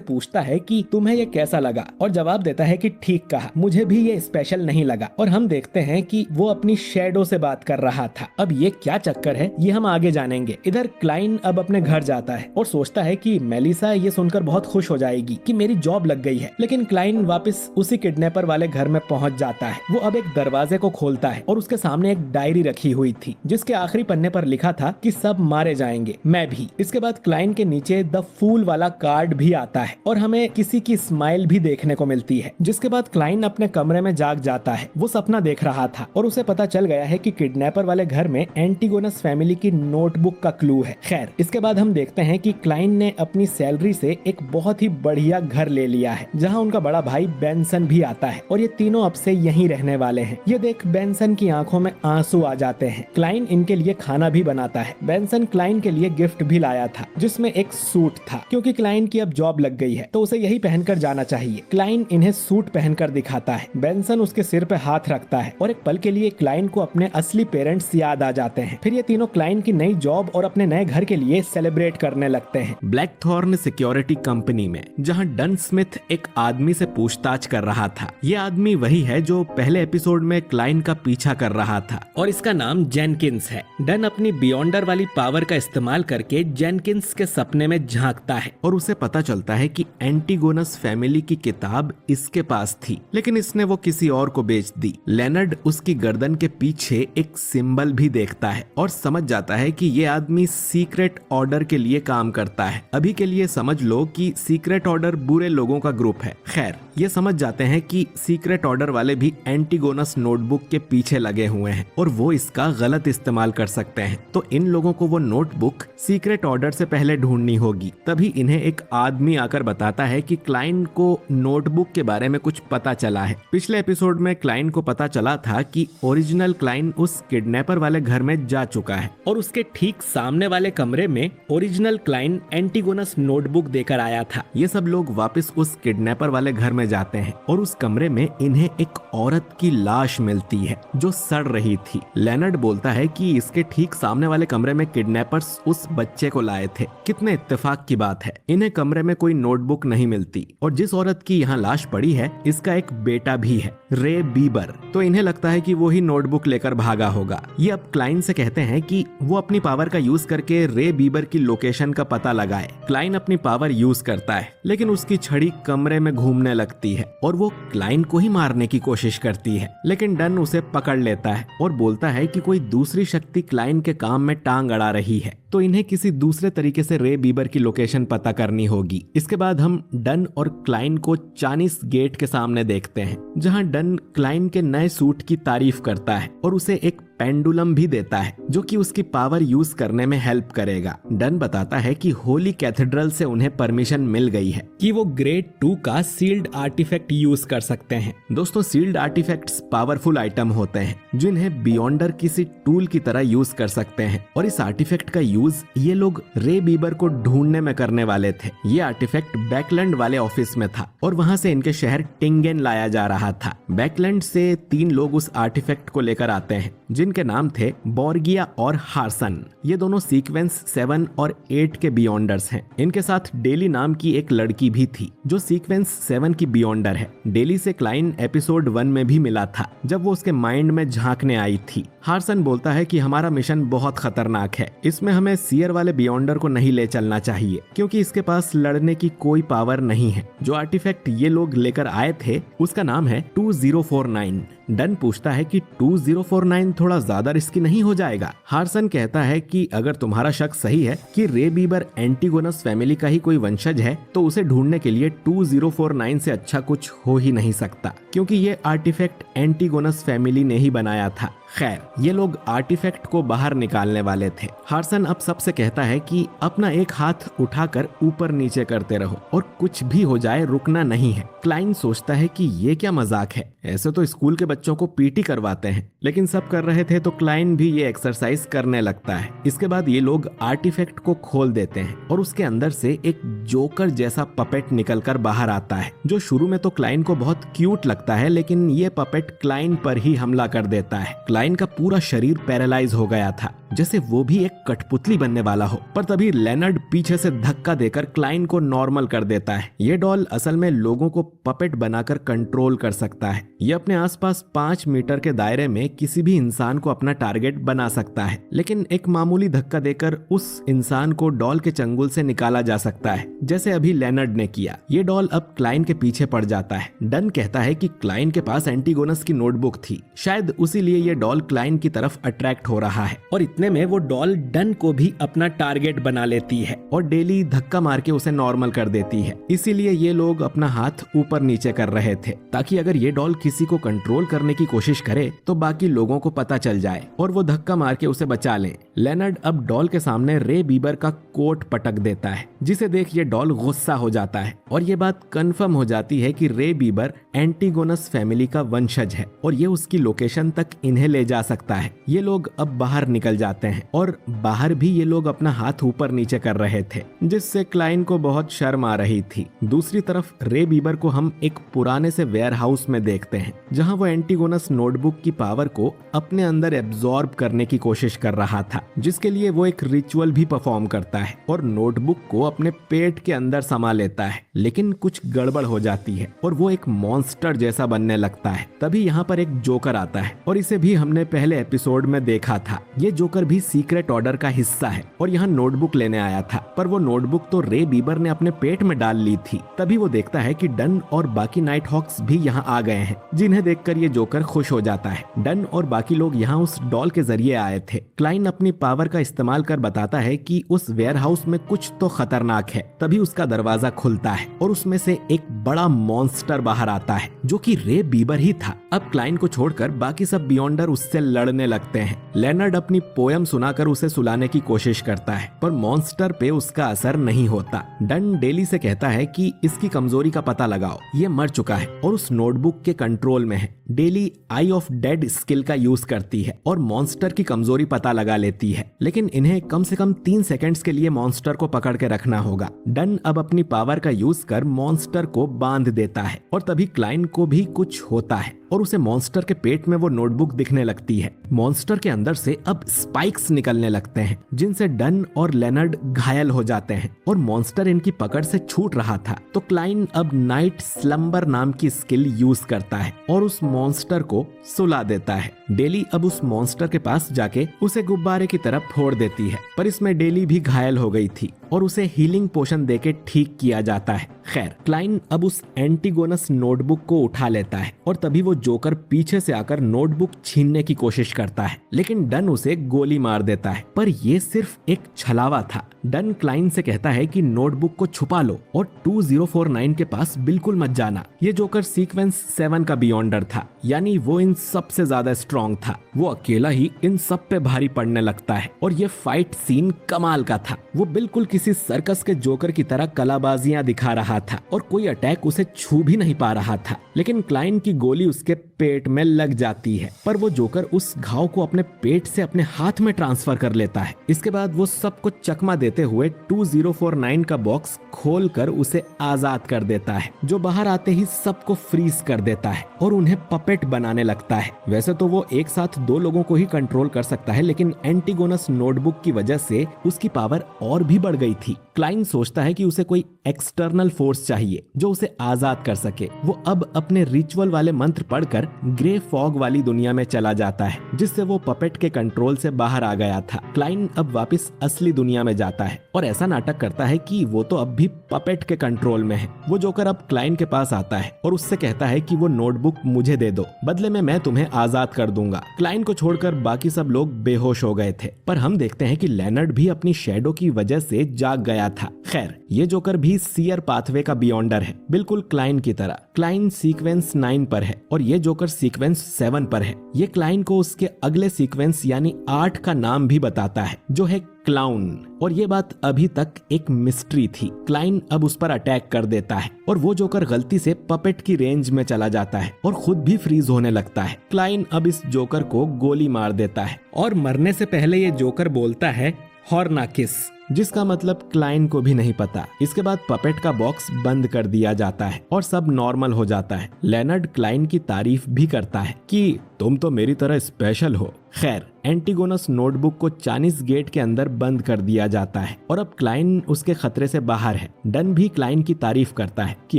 पूछता है कि तुम्हें ये कैसा लगा, और जवाब देता है कि ठीक कहा, मुझे भी ये स्पेशल नहीं लगा। और हम देखते हैं कि वो अपनी शैडो से बात कर रहा था। अब ये क्या चक्कर है ये हम आगे जानेंगे। इधर क्लाइंट अब अपने घर जाता है और सोचता है कि मेलिसा ये सुनकर बहुत खुश हो जाएगी कि मेरी जॉब लग गई है। लेकिन क्लाइंट वापस उसी किडनैपर वाले घर में पहुंच जाता है। वो अब एक दरवाजे को खोलता है और उसके सामने एक डायरी रखी हुई थी जिसके आखिरी पन्ने पर लिखा था कि सब मारे जाएंगे, मैं भी। इसके बाद क्लाइंट के नीचे द फूल वाला कार्ड भी आता है और हमें किसी की स्माइल भी देखने को मिलती है। जिसके बाद क्लाइंट अपने कमरे में जाग जाता है। वो सपना देख रहा था और उसे पता चल गया है कि किडनैपर वाले घर में एंटीगोनस फैमिली की नोटबुक का क्लू है। खैर, इसके बाद हम देखते हैं कि क्लाइंट ने अपनी सैलरी से एक बहुत ही बढ़िया घर ले लिया है जहां उनका बड़ा भाई बेंसन भी आता है और ये तीनों अब से यहीं रहने वाले हैं। ये देख बेंसन की आंखों में आंसू आ जाते हैं। क्लाइंट इनके लिए खाना भी बनाता है। बेंसन क्लाइंट के लिए गिफ्ट भी लाया था जिसमें एक सूट था, क्योंकि क्लाइंट की अब जॉब लग गई है तो उसे यही पहनकर जाना चाहिए। क्लाइंट इन्हें सूट पहनकर दिखाता है। बेंसन उसके सिर पे हाथ रखता है और एक पल के लिए क्लाइंट को अपने असली पेरेंट्स याद आ जाते हैं। फिर ये तीनों क्लाइंट की नई जॉब और अपने नए घर के लिए सेलिब्रेट करने लगते हैं। ब्लैकथॉर्न सिक्योरिटी कंपनी में, जहां डन स्मिथ एक आदमी से पूछताछ कर रहा था। ये आदमी वही है जो पहले एपिसोड में क्लाइंट का पीछा कर रहा था और इसका नाम जेनकिंस है। डन अपनी बियॉन्डर वाली पावर का इस्तेमाल करके जेनकिंस के सपने में झांकता है और उसे पता चलता है कि एंटीगोनस फैमिली की किताब इसके पास थी, लेकिन इसने वो किसी और को बेच दी। लेनर्ड उसकी गर्दन के पीछे एक सिंबल भी देखता है और समझ जाता है कि ये आदमी सीक्रेट ऑर्डर के लिए काम करता है। अभी के लिए समझ लो कि सीक्रेट ऑर्डर बुरे लोगों का ग्रुप है। खैर, ये समझ जाते हैं कि सीक्रेट ऑर्डर वाले भी एंटीगोनस नोटबुक के पीछे लगे हुए हैं और वो इसका गलत इस्तेमाल कर सकते हैं। तो इन लोगों को वो नोटबुक सीक्रेट ऑर्डर से पहले ढूंढनी होगी। तभी इन्हें एक आदमी आकर बताता है कि क्लाइंट को नोटबुक के बारे में कुछ पता चला है। पिछले एपिसोड में क्लाइंट को पता चला था कि ओरिजिनल क्लाइंट उस किडनैपर वाले घर में जा चुका है और उसके ठीक सामने वाले कमरे में ओरिजिनल क्लाइंट एंटीगोनस नोटबुक देकर आया था। ये सब लोग वापस उस किडनैपर वाले घर में जाते हैं और उस कमरे में इन्हें एक औरत की लाश मिलती है जो सड़ रही थी। लेनर्ड बोलता है कि इसके ठीक सामने वाले कमरे में किडनैपर्स उस बच्चे को लाए थे। कितने इत्तेफाक की बात है, इन्हें कमरे में कोई नोटबुक नहीं मिलती और जिस औरत की यहाँ लाश पड़ी है इसका एक बेटा भी है, रे बीबर। तो इन्हें लगता है कि वो ही नोटबुक लेकर भागा होगा। ये अब क्लाइंट से कहते हैं कि वो अपनी पावर का यूज करके रे बीबर की लोकेशन का पता लगाए। क्लाइंट अपनी पावर यूज करता है लेकिन उसकी छड़ी कमरे में घूमने लगती है और वो क्लाइंट को ही मारने की कोशिश करती है, लेकिन डन उसे पकड़ लेता है और बोलता है कि कोई दूसरी शक्ति क्लाइंट के काम में टांग अड़ा रही है, तो इन्हें किसी दूसरे तरीके से रे बीबर की लोकेशन पता करनी होगी। इसके बाद हम डन और क्लाइन को चाइनीज गेट के सामने देखते हैं, जहां डन क्लाइन के नए सूट की तारीफ करता है और उसे एक पेंडुलम भी देता है जो कि उसकी पावर यूज करने में हेल्प करेगा। डन बताता है कि होली कैथेड्रल से उन्हें परमिशन मिल गई है कि वो ग्रेड 2 का सील्ड आर्टिफैक्ट यूज कर सकते हैं। दोस्तों, सील्ड आर्टिफैक्ट्स पावरफुल आइटम होते हैं जिन्हें बियॉन्डर किसी टूल की तरह यूज कर सकते हैं, और इस आर्टिफैक्ट का यूज ये लोग रे बीबर को ढूंढने में करने वाले थे। ये आर्टिफैक्ट बैकलैंड वाले ऑफिस में था और वहां से इनके शहर टिंगेन लाया जा रहा था। बैकलैंड से 3 लोग उस आर्टिफैक्ट को लेकर आते हैं जिनके नाम थे बोर्गिया और हार्सन। ये दोनों सीक्वेंस 7 और 8 के बियॉन्डर्स हैं। इनके साथ डेली नाम की एक लड़की भी थी जो सीक्वेंस 7 की बियॉन्डर है। डेली से क्लाइन एपिसोड 1 में भी मिला था जब वो उसके माइंड में झांकने आई थी। हार्सन बोलता है कि हमारा मिशन बहुत खतरनाक है, इसमें हमें सीयर वाले बियॉन्डर को नहीं ले चलना चाहिए क्योंकि इसके पास लड़ने की कोई पावर नहीं है। जो आर्टिफैक्ट ये लोग लेकर आए थे उसका नाम है 2049। डन पूछता है कि 2049 थोड़ा ज्यादा रिस्की नहीं हो जाएगा? हार्सन कहता है कि अगर तुम्हारा शक सही है कि रे बीबर एंटीगोनस फैमिली का ही कोई वंशज है तो उसे ढूंढने के लिए 2049 से अच्छा कुछ हो ही नहीं सकता, क्योंकि ये आर्टिफैक्ट एंटीगोनस फैमिली ने ही बनाया था। खैर, ये लोग आर्टिफैक्ट को बाहर निकालने वाले थे। हार्सन अब सबसे कहता है कि अपना एक हाथ उठाकर ऊपर नीचे करते रहो और कुछ भी हो जाए रुकना नहीं है। क्लाइन सोचता है कि ये क्या मजाक है, ऐसे तो स्कूल के बच्चों को पीटी करवाते हैं, लेकिन सब कर रहे थे तो क्लाइन भी ये एक्सरसाइज करने लगता है। इसके बाद ये लोग आर्टिफैक्ट को खोल देते हैं और उसके अंदर से एक जोकर जैसा पपेट निकलकर बाहर आता है, जो शुरू में तो क्लाइन को बहुत क्यूट लगता है, लेकिन ये पपेट क्लाइन पर ही हमला कर देता है। क्लाइन का पूरा शरीर पैरालाइज हो गया था, जैसे वो भी एक कठपुतली बनने वाला हो। पर तभी लेनर्ड पीछे से धक्का देकर क्लाइन को नॉर्मल कर देता है। ये डॉल असल में लोगों को पपेट बनाकर कंट्रोल कर सकता है। ये अपने आसपास 5 मीटर के दायरे में किसी भी इंसान को अपना टारगेट बना सकता है, लेकिन एक मामूली धक्का देकर उस इंसान को डॉल के चंगुल से निकाला जा सकता है, जैसे अभी लेनर्ड ने किया। ये डॉल अब क्लाइन के पीछे पड़ जाता है। डन कहता है कि क्लाइन के पास एंटीगोनस की नोटबुक थी, शायद उसीलिए ये डॉल क्लाइन की तरफ अट्रैक्ट हो रहा है, और इतने में वो डॉल डन को भी अपना टारगेट बना लेती है और डेली धक्का मार के उसे नॉर्मल कर देती है। इसीलिए ये लोग अपना हाथ ऊपर नीचे कर रहे थे ताकि अगर ये डॉल किसी को कंट्रोल करने की कोशिश करे तो बाकी लोगों को पता चल जाए और वो धक्का मार के उसे बचा लें। लेनर्ड अब डॉल के सामने रे बीबर का कोट पटक देता है, जिसे देख ये डॉल गुस्सा हो जाता है और ये बात कंफर्म हो जाती है कि रे बीबर एंटीगोनस फैमिली का वंशज है और ये उसकी लोकेशन तक इन्हें ले जा सकता है। ये लोग अब बाहर निकल जाते हैं और बाहर भी ये लोग अपना हाथ ऊपर नीचे कर रहे थे, जिससे क्लाइन को बहुत शर्म आ रही थी। दूसरी तरफ रे बीबर को हम एक पुराने से वेयर हाउस में देखते हैं, जहां वो एंटीगोनस नोटबुक की पावर को अपने अंदर एब्जॉर्ब करने की कोशिश कर रहा था, जिसके लिए वो एक रिचुअल भी परफॉर्म करता है और नोटबुक को अपने पेट के अंदर समा लेता है। लेकिन कुछ गड़बड़ हो जाती है और वो एक मॉन्स्टर जैसा बनने लगता है। तभी यहाँ पर एक जोकर आता है और इसे भी हमने पहले एपिसोड में देखा था। ये जोकर भी सीक्रेट ऑर्डर का हिस्सा है और यहाँ नोटबुक लेने आया था, पर वो नोटबुक तो रे बीबर ने अपने पेट में डाल ली थी। तभी वो देखता है कि डन और बाकी नाइट हॉक्स भी यहाँ आ गए हैं, जिन्हें देखकर ये जोकर खुश हो जाता है। डन और बाकी लोग यहाँ उस डॉल के जरिए आए थे। क्लाइन अपनी पावर का इस्तेमाल कर बताता है कि उस वेयर हाउस में कुछ तो खतरनाक है। तभी उसका दरवाजा खुलता है और उसमें से एक बड़ा मॉन्स्टर बाहर आता है, जो कि रे बीबर ही था। अब क्लाइन को छोड़कर बाकी सब बियॉन्डर उससे लड़ने लगते हैं। लेनर्ड अपनी पोयम सुनाकर उसे सुलाने की कोशिश करता है, पर मॉन्स्टर पे उसका असर नहीं होता। डन डेली से कहता है कि इसकी कमजोरी का पता लगाओ, ये मर चुका है और उस नोटबुक के कंट्रोल में है। Daily I of dead skill का यूज करती है और मॉन्स्टर की कमजोरी पता लगा लेती है, लेकिन इन्हें कम से कम 3 सेकंड्स के लिए मॉन्स्टर को पकड़ के रखना होगा। डन अब अपनी पावर का यूज कर मॉन्स्टर को बांध देता है और तभी क्लाइन को भी कुछ होता है और उसे मॉन्स्टर के पेट में वो नोटबुक दिखने लगती है। मॉन्स्टर के अंदर से अब स्पाइक्स निकलने लगते हैं, जिनसे डन और लेनर्ड घायल हो जाते हैं और मॉन्स्टर इनकी पकड़ से छूट रहा था। तो क्लाइन अब नाइट स्लम्बर नाम की स्किल यूज करता है और उस मॉन्स्टर को सुला देता है। डेली अब उस मॉन्स्टर के पास जाके उसे गुब्बारे की तरफ फोड़ देती है, पर इसमें डेली भी घायल हो गई थी और उसे हीलिंग पोशन देके ठीक किया जाता है। खैर, क्लाइन अब उस एंटीगोनस नोटबुक को उठा लेता है और तभी वो जोकर पीछे से आकर नोटबुक छीनने छुपाने की कोशिश करता है, लेकिन डन उसे गोली मार देता है। पर ये सिर्फ एक छलावा था। डन क्लाइन से कहता है कि नोटबुक को छुपा लो और 2049 के पास बिल्कुल मत जाना। ये जोकर सीक्वेंस 7 का बियॉन्डर था, यानी वो इन सबसे ज्यादा स्ट्रॉन्ग था। वो अकेला ही इन सब पे भारी पड़ने लगता है और ये फाइट सीन कमाल का था। वो बिल्कुल किसी सर्कस के जोकर की तरह कलाबाजियां दिखा रहा था और कोई अटैक उसे छू भी नहीं पा रहा था। लेकिन क्लाइन की गोली उसके पेट में लग जाती है, पर वो जोकर उस घाव को अपने पेट से अपने हाथ में ट्रांसफर कर लेता है। इसके बाद वो सबको चकमा देते हुए 2049 का बॉक्स खोलकर उसे आजाद कर देता है, जो बाहर आते ही सबको फ्रीज कर देता है और उन्हें पपेट बनाने लगता है। वैसे तो वो एक साथ 2 लोगों को ही कंट्रोल कर सकता है, लेकिन एंटीगोनस नोटबुक की वजह से उसकी पावर और भी बढ़ गई थी। क्लाइन सोचता है कि उसे कोई एक्सटर्नल फोर्स चाहिए जो उसे आजाद कर सके। वो अब अपने रिचुअल वाले मंत्र पढ़कर ग्रे फॉग वाली दुनिया में चला जाता है, जिससे वो पपेट के कंट्रोल से बाहर आ गया था। क्लाइन अब वापस असली दुनिया में जाता है और ऐसा नाटक करता है कि वो तो अब भी पपेट के कंट्रोल में है। वो जोकर अब क्लाइन के पास आता है और उससे कहता है कि वो नोटबुक मुझे दे दो, बदले में मैं तुम्हें आजाद कर दूंगा। क्लाइन को छोड़कर बाकी सब लोग बेहोश हो गए थे, पर हम देखते हैं कि लेनर्ड भी अपनी शैडो की वजह से जाग गया था। खैर, ये जोकर भी सीयर पाथवे का बियॉन्डर है, बिल्कुल क्लाइन की तरह। क्लाइन सीक्वेंस 9 पर है और ये जोकर सीक्वेंस 7 पर है। ये क्लाइन को उसके अगले सीक्वेंस यानी 8 का नाम भी बताता है, जो है क्लाउन। और ये बात अभी तक एक मिस्ट्री थी। क्लाइन अब उस पर अटैक कर देता है और वो जोकर गलती से पपेट की रेंज में चला जाता है और खुद भी फ्रीज होने लगता है। क्लाइन अब इस जोकर को गोली मार देता है और मरने से पहले ये जोकर बोलता है हॉर्नाकिस, जिसका मतलब क्लाइन को भी नहीं पता। इसके बाद पपेट का बॉक्स बंद कर दिया जाता है और सब नॉर्मल हो जाता है। लेनर्ड क्लाइन की तारीफ भी करता है कि तुम तो मेरी तरह स्पेशल हो। खैर, एंटीगोनस नोटबुक को चाइनीज गेट के अंदर बंद कर दिया जाता है और अब क्लाइन उसके खतरे से बाहर है। डन भी क्लाइन की तारीफ करता है कि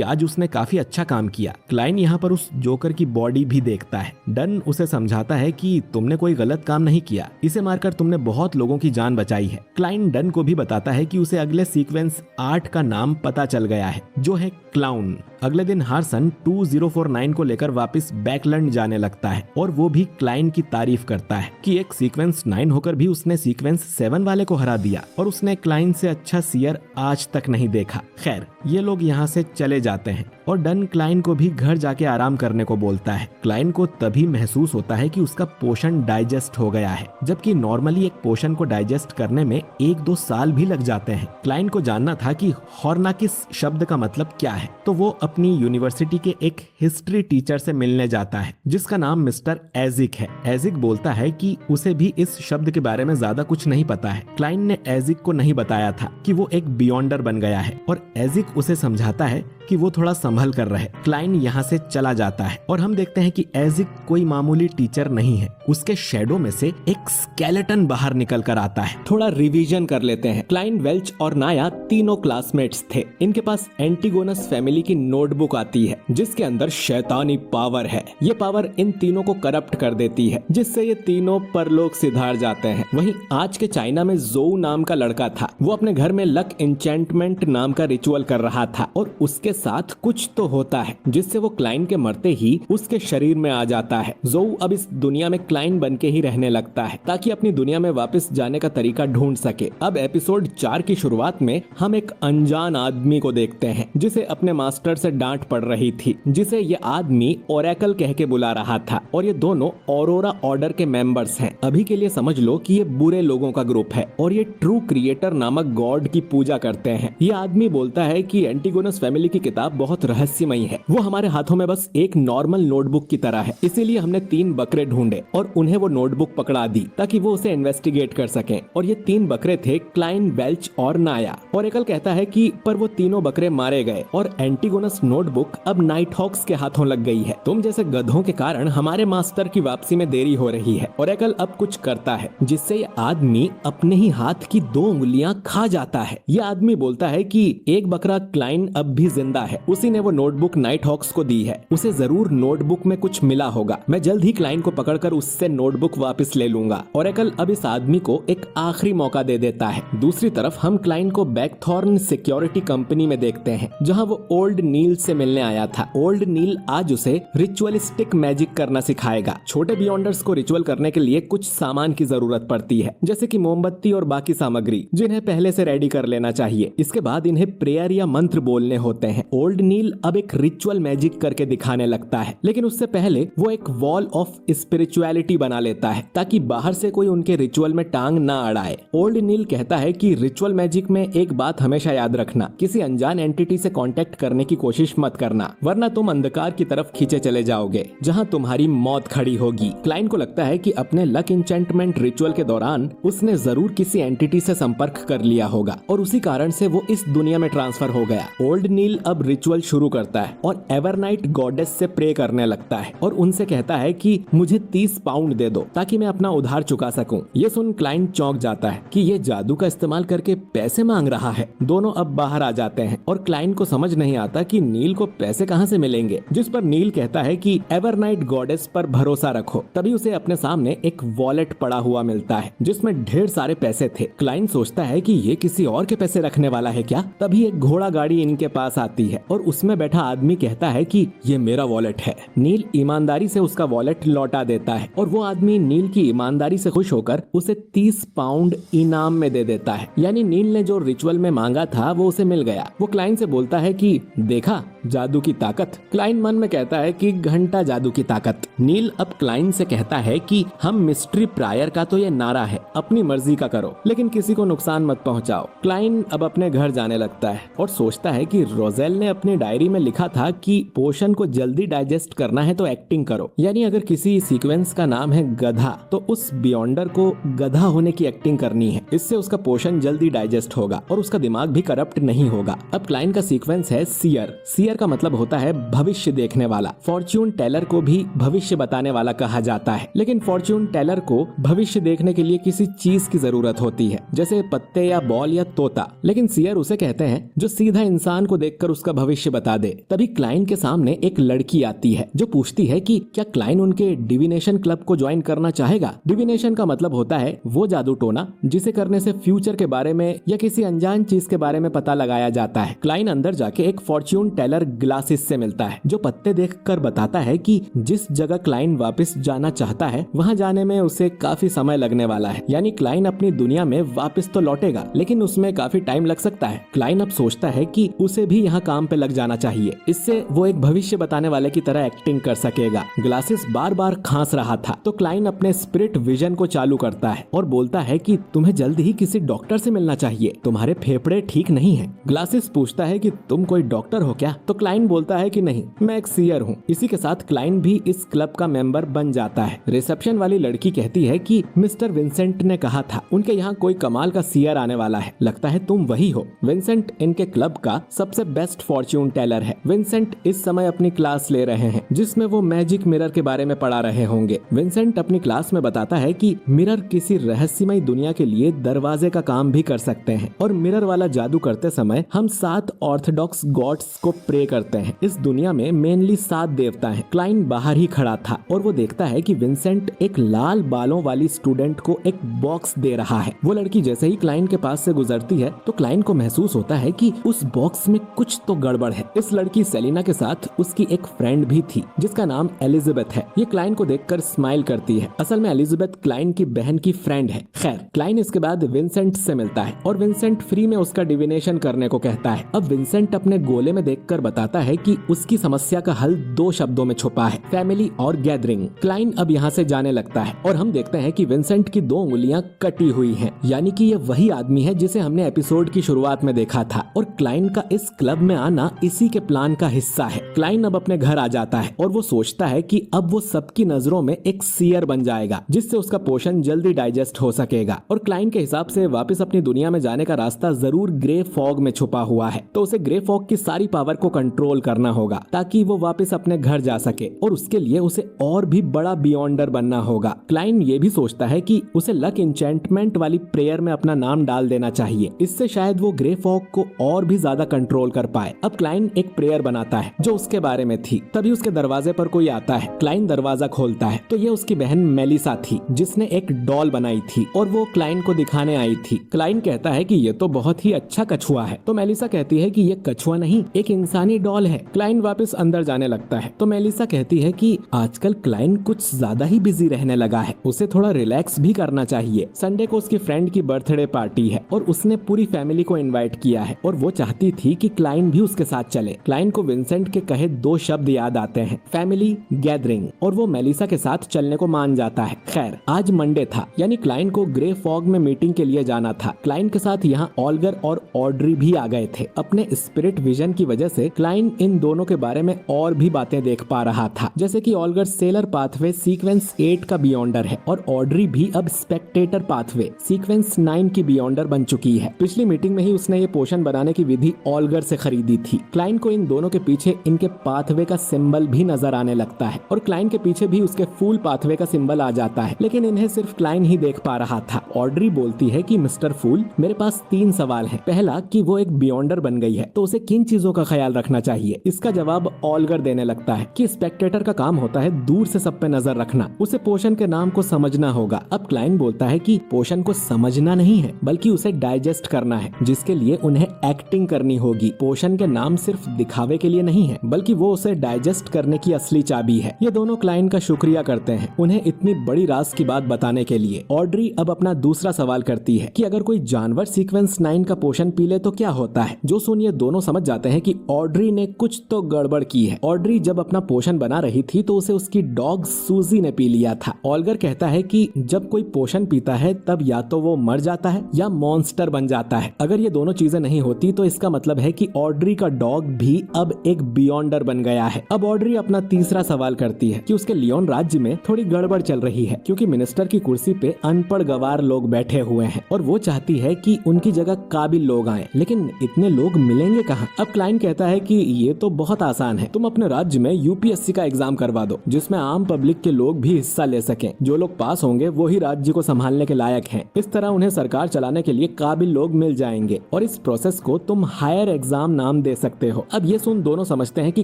आज उसने काफी अच्छा काम किया। क्लाइन यहाँ पर उस जोकर की बॉडी भी देखता है। डन उसे समझाता है कि तुमने कोई गलत काम नहीं किया, इसे मारकर तुमने बहुत लोगों की जान बचाई है। क्लाइन डन को भी बताता है कि उसे अगले सीक्वेंस 8 का नाम पता चल गया है, जो है क्लाउन। अगले दिन हार्सन 2049 को लेकर वापस बैकलैंड जाने लगता है और वो भी क्लाइन की तारीफ करता है कि एक सीक्वेंस 9 होकर भी उसने सीक्वेंस 7 वाले को हरा दिया और उसने क्लाइन से अच्छा सीयर आज तक नहीं देखा। खैर, ये लोग यहाँ से चले जाते हैं और डन क्लाइन को भी घर जाके आराम करने को बोलता है। क्लाइन को तभी महसूस होता है कि उसका पोषण डाइजेस्ट हो गया है, जबकि नॉर्मली एक पोषण को डाइजेस्ट करने में 1-2 साल भी लग जाते हैं। क्लाइन को जानना था कि हॉर्नाकिस शब्द का मतलब क्या है, तो वो अपनी यूनिवर्सिटी के एक हिस्ट्री टीचर से मिलने जाता है, जिसका नाम मिस्टर एजिक है। एजिक बोलता है कि उसे भी इस शब्द के बारे में ज्यादा कुछ नहीं पता है। क्लाइन ने एजिक को नहीं बताया था कि वो एक बियॉन्डर बन गया है और एजिक उसे समझाता है कि वो थोड़ा संभल कर रहे। क्लाइन यहाँ से चला जाता है और हम देखते हैं कि एजिक कोई मामूली टीचर नहीं है। उसके शैडो में से एक स्केलेटन बाहर निकल कर आता है। थोड़ा रिवीजन कर लेते हैं। क्लाइन, वेल्च और नाया तीनों क्लासमेट्स थे। इनके पास एंटीगोनस फैमिली की नोटबुक आती है, जिसके अंदर शैतानी पावर है। ये पावर इन तीनों को करप्ट कर देती है, जिससे ये तीनों परलोक सिधार जाते हैं। वहीं आज के चाइना में जोउ नाम का लड़का था। वो अपने घर में लक एन्चेंटमेंट नाम का रिचुअल कर रहा था और उसके साथ कुछ तो होता है, जिससे वो क्लाइन के मरते ही उसके शरीर में आ जाता है। जोउ अब इस दुनिया में क्लाइन बन के ही रहने लगता है, ताकि अपनी दुनिया में वापस जाने का तरीका ढूंढ सके। अब एपिसोड 4 की शुरुआत में हम एक अनजान आदमी को देखते हैं, जिसे अपने मास्टर से डांट पड़ रही थी, जिसे ये आदमी ओरेकल कह के बुला रहा था। और ये दोनों ऑरोरा ऑर्डर के मेंबर्स हैं। अभी के लिए समझ लो कि ये बुरे लोगों का ग्रुप है और ये ट्रू क्रिएटर नामक गॉड की पूजा करते हैं। ये आदमी बोलता है कि एंटीगोनस फैमिली की किताब बहुत रहस्यमयी है। वो हमारे हाथों में बस एक नॉर्मल नोटबुक की तरह है, इसीलिए हमने 3 बकरे ढूंढे और उन्हें वो नोटबुक पकड़ा दी ताकि वो उसे इन्वेस्टिगेट कर सकें। और ये 3 बकरे थे क्लाइन, वेल्च और नाया। ओरेकल कहता है कि पर वो तीनों बकरे मारे गए और एंटीगोनस नोटबुक अब नाइट हॉक्स के हाथों लग गई है। तुम जैसे गधों के कारण हमारे मास्टर की वापसी में देरी हो रही है। ओरेकल अब कुछ करता है, जिससे ये आदमी अपने ही हाथ की 2 उंगलियां खा जाता है। ये आदमी बोलता है कि एक बकरा क्लाइन अब भी जिंदा बंदा है, उसी ने वो नोटबुक नाइट हॉक्स को दी है। उसे जरूर नोटबुक में कुछ मिला होगा। मैं जल्द ही क्लाइन को पकड़कर उससे नोटबुक वापस ले लूंगा। ओरेकल अब इस आदमी को एक आखिरी मौका दे देता है। दूसरी तरफ हम क्लाइन को बैकथॉर्न सिक्योरिटी कंपनी में देखते हैं, जहां वो ओल्ड नील से मिलने आया था। ओल्ड नील आज उसे रिचुअलिस्टिक मैजिक करना सिखाएगा। छोटे बियॉन्डर्स को रिचुअल करने के लिए कुछ सामान की जरूरत पड़ती है, जैसे कि मोमबत्ती और बाकी सामग्री, जिन्हें पहले से रेडी कर लेना चाहिए। इसके बाद इन्हें प्रेयर या मंत्र बोलने होते हैं। ओल्ड नील अब एक रिचुअल मैजिक करके दिखाने लगता है, लेकिन उससे पहले वो एक वॉल ऑफ स्पिरिचुअलिटी बना लेता है ताकि बाहर से कोई उनके रिचुअल में टांग ना अड़ाए। ओल्ड नील कहता है कि रिचुअल मैजिक में एक बात हमेशा याद रखना, किसी अनजान एंटिटी से कांटेक्ट करने की कोशिश मत करना, वरना तुम अंधकार की तरफ खींचे चले जाओगे, जहां तुम्हारी मौत खड़ी होगी। क्लाइन को लगता है कि अपने लक इंचेंटमेंट रिचुअल के दौरान उसने जरूर किसी एंटिटी से संपर्क कर लिया होगा और उसी कारण से वो इस दुनिया में ट्रांसफर हो गया। ओल्ड नील अब रिचुअल शुरू करता है और एवरनाइट गॉडेस से प्रे करने लगता है और उनसे कहता है कि मुझे 30 पाउंड दे दो ताकि मैं अपना उधार चुका सकूं। ये सुन क्लाइन चौंक जाता है कि ये जादू का इस्तेमाल करके पैसे मांग रहा है। दोनों अब बाहर आ जाते हैं और क्लाइन को समझ नहीं आता कि नील को पैसे कहां से मिलेंगे, जिस पर नील कहता है कि एवरनाइट गॉडेस पर भरोसा रखो। तभी उसे अपने सामने एक वॉलेट पड़ा हुआ मिलता है जिसमें ढेर सारे पैसे थे। क्लाइन सोचता है कि ये किसी और के पैसे रखने वाला है क्या। तभी एक घोड़ा गाड़ी इनके पास आती है और उसमें बैठा आदमी कहता है कि ये मेरा वॉलेट है। नील ईमानदारी से उसका वॉलेट लौटा देता है और वो आदमी नील की ईमानदारी से खुश होकर उसे 30 पाउंड इनाम में दे देता है। यानी नील ने जो रिचुअल में मांगा था वो उसे मिल गया। वो क्लाइन से बोलता है कि देखा जादू की ताकत। क्लाइन मन में कहता है कि घंटा जादू की ताकत। नील अब क्लाइन से कहता है कि हम मिस्ट्री प्रायर का तो ये नारा है, अपनी मर्जी का करो लेकिन किसी को नुकसान मत पहुंचाओ। क्लाइन अब अपने घर जाने लगता है और सोचता है कि रोजेल ने अपनी डायरी में लिखा था कि पोशन को जल्दी डाइजेस्ट करना है तो एक्टिंग करो। यानी अगर किसी सीक्वेंस का नाम है गधा तो उस बियॉन्डर को गधा होने की एक्टिंग करनी है। इससे उसका पोशन जल्दी डाइजेस्ट होगा और उसका दिमाग भी करप्ट नहीं होगा। अब क्लाइन का सीक्वेंस है सियर। सियर का मतलब होता है भविष्य देखने वाला। फॉर्च्यून टेलर को भी भविष्य बताने वाला कहा जाता है, लेकिन फॉर्च्यून टेलर को भविष्य देखने के लिए किसी चीज की जरूरत होती है, जैसे पत्ते या बॉल या तोता। लेकिन सियर उसे कहते हैं जो सीधा इंसान को देखकर उसका भविष्य बता दे। तभी क्लाइन के सामने एक लड़की आती है जो पूछती है कि क्या क्लाइन उनके डिविनेशन क्लब को ज्वाइन करना चाहेगा। डिविनेशन का मतलब होता है वो जादू टोना जिसे करने से फ्यूचर के बारे में या किसी अनजान चीज के बारे में पता लगाया जाता है। क्लाइन अंदर जाके एक फॉर्च्यून टेलर ग्लासेस से मिलता है जो पत्ते देखकर बताता है कि जिस जगह क्लाइन वापस जाना चाहता है वहां जाने में उसे काफी समय लगने वाला है। यानी क्लाइन अपनी दुनिया में वापस तो लौटेगा लेकिन उसमें काफी टाइम लग सकता है। क्लाइन अब सोचता है कि उसे भी यहाँ काम पे लग जाना चाहिए, इससे वो एक भविष्य बताने वाले की तरह एक्टिंग कर सकेगा। ग्लासेस बार बार खांस रहा था तो क्लाइन अपने स्पिरिट विजन को चालू करता है और बोलता है कि तुम्हें जल्द ही किसी डॉक्टर से मिलना चाहिए, तुम्हारे फेफड़े ठीक नहीं है। ग्लासेस पूछता है कि तुम कोई डॉक्टर हो क्या, तो क्लाइन बोलता है कि नहीं, मैं एक सीयर हूँ। इसी के साथ क्लाइन भी इस क्लब का मेंबर बन जाता है। रिसेप्शन वाली लड़की कहती है कि मिस्टर विंसेंट ने कहा था उनके यहाँ कोई कमाल का सीयर आने वाला है, लगता है तुम वही हो। विंसेंट इनके क्लब का सबसे बेस्ट फॉर्च्यून टेलर है। विंसेंट इस समय अपनी क्लास ले रहे हैं जिसमें वो मैजिक मिरर के बारे में पढ़ा रहे होंगे। विंसेंट अपनी क्लास में बताता है कि मिरर किसी रहस्यमय दुनिया के लिए दरवाजे का काम भी कर सकते हैं और मिरर वाला जादू करते समय हम 7 ऑर्थोडॉक्स गॉड्स को प्रे करते हैं। इस दुनिया में मेनली 7 देवता हैं। क्लाइन बाहर ही खड़ा था और वो देखता है कि विंसेंट एक लाल बालों वाली स्टूडेंट को एक बॉक्स दे रहा है। वो लड़की जैसे ही क्लाइन के पास से गुजरती है तो क्लाइन को महसूस होता है कि उस बॉक्स में कुछ तो गड़बड़ है। इस लड़की सेलिना के साथ उसकी एक फ्रेंड भी थी जिसका नाम एलिजाबेथ है। ये क्लाइन को देखकर स्माइल करती है। असल में एलिजाबेथ क्लाइन की बहन की फ्रेंड है। खैर, क्लाइन इसके बाद विंसेंट से मिलता है और विंसेंट फ्री में उसका डिविनेशन करने को कहता है। अब विंसेंट अपने गोले में देखकर बताता है कि उसकी समस्या का हल 2 शब्दों में छुपा है, फैमिली और गैदरिंग। क्लाइन अब यहाँ से जाने लगता है और हम देखते हैं कि विंसेंट की 2 उंगलियां कटी हुई हैं, यानी कि ये वही आदमी है जिसे हमने एपिसोड की शुरुआत में देखा था और क्लाइन का इस क्लब में आना इसी के प्लान का हिस्सा है। क्लाइन अब अपने घर आ जाता है और वो सोचता है कि अब वो सबकी नजरों में एक सीयर बन जाएगा जिससे उसका पोषण जल्दी डाइजेस्ट हो सकेगा। और क्लाइन के हिसाब से वापस अपनी दुनिया में जाने का रास्ता जरूर ग्रे फॉग में छुपा हुआ है, तो उसे ग्रे फॉग की सारी पावर को कंट्रोल करना होगा ताकि वो वापस अपने घर जा सके, और उसके लिए उसे और भी बड़ा बियॉन्डर बनना होगा। क्लाइन ये भी सोचता है कि उसे लक इंचेंटमेंट वाली प्रेयर में अपना नाम डाल देना चाहिए, इससे शायद वो ग्रे फॉग को और भी ज्यादा कंट्रोल कर पाए। अब क्लाइन एक प्रेयर बनाता है जो उसके बारे में थी। तभी उसके दरवाजे पर कोई आता है। क्लाइन दरवाजा खोलता है तो ये उसकी बहन मेलिसा थी जिसने एक डॉल बनाई थी और वो क्लाइन को दिखाने आई थी। क्लाइन कहता है कि ये तो बहुत ही अच्छा कछुआ है, तो मेलिसा कहती है कि ये कछुआ नहीं, एक इंसानी डॉल है। क्लाइन वापस अंदर जाने लगता है तो मेलिसा कहती है कि आजकल क्लाइन कुछ ज्यादा ही बिजी रहने लगा है, उसे थोड़ा रिलैक्स भी करना चाहिए। संडे को उसकी फ्रेंड की बर्थडे पार्टी है और उसने पूरी फैमिली को इनवाइट किया है और वो चाहती थी कि क्लाइन भी उसके साथ चले। क्लाइन को विंसेंट के कहे 2 शब्द याद आते हैं, फैमिली गैदरिंग, और वो मेलिसा के साथ चलने को मान जाता है। खैर आज मंडे था, यानी क्लाइन को ग्रे फॉग में मीटिंग के लिए जाना था। क्लाइन के साथ यहाँ ऑल्गर और ऑड्री भी आ गए थे। अपने स्पिरिट विजन की वजह से क्लाइन इन दोनों के बारे में और भी बातें देख पा रहा था, जैसे कि ऑल्गर सेलर पाथवे सीक्वेंस 8 का बियॉन्डर है और ऑड्री भी अब स्पेक्टेटर पाथवे सीक्वेंस 9 की बियॉन्डर बन चुकी है। पिछली मीटिंग में ही उसने ये पोशन बनाने की विधि ऑल्गर से खरीदी थी। क्लाइन को इन दोनों के पीछे इनके पाथवे का सिंबल भी नजर आने लगता है और क्लाइन के पीछे भी उसके फूल पाथवे का सिंबल आ जाता है, लेकिन इन्हें सिर्फ क्लाइन ही देख पा रहा था। ऑड्री बोलती है कि मिस्टर फूल, मेरे पास 3 सवाल हैं। पहला कि वो एक बियॉन्डर बन गई है तो उसे किन चीजों का ख्याल रखना चाहिए। इसका जवाब ऑल्गर देने लगता है कि स्पेक्टेटर का काम होता है दूर से सब पे नजर रखना, उसे पोशन के नाम को समझना होगा। अब क्लाइन बोलता है कि पोशन को समझना नहीं है बल्कि उसे डाइजेस्ट करना है, जिसके लिए उन्हें एक्टिंग करनी होगी। पोशन के नाम सिर्फ दिखावे के लिए नहीं है बल्कि वो उसे डाइजेस्ट करने की असली चाबी है। ये दोनों क्लाइन का शुक्रिया करते हैं उन्हें इतनी बड़ी राज की बात बताने के लिए। ऑड्री अब अपना दूसरा सवाल करती है कि अगर कोई जानवर सीक्वेंस 9 का पोशन पी ले तो क्या होता है। जो सुन ये दोनों समझ जाते हैं कि ऑड्री ने कुछ तो गड़बड़ की है। ऑड्री जब अपना पोशन बना रही थी तो उसे उसकी डॉग सूजी ने पी लिया था। ऑल्गर कहता है कि जब कोई पोशन पीता है तब या तो वो मर जाता है या मॉन्स्टर बन जाता है। अगर ये दोनों चीजें नहीं होती तो इसका मतलब है कि ऑड्री का डॉग भी अब एक बियॉन्डर बन गया है। अब ऑड्री अपना तीसरा सवाल करती है कि उसके लियोन राज्य में थोड़ी गड़बड़ चल रही है क्योंकि मिनिस्टर की कुर्सी पे अनपढ़ गवार लोग बैठे हुए हैं और वो चाहती है कि उनकी जगह काबिल लोग आए, लेकिन इतने लोग मिलेंगे कहाँ। अब क्लाइन कहता है कि ये तो बहुत आसान है, तुम अपने राज्य में यूपीएससी का एग्जाम करवा दो जिसमें आम पब्लिक के लोग भी हिस्सा ले सकें। जो लोग पास होंगे वो ही राज्य को संभालने के लायक हैं। इस तरह उन्हें सरकार चलाने के लिए काबिल लोग मिल जाएंगे और इस प्रोसेस को तुम हायर एग्जाम नाम दे सकते हो। अब ये सुन दोनों समझते हैं कि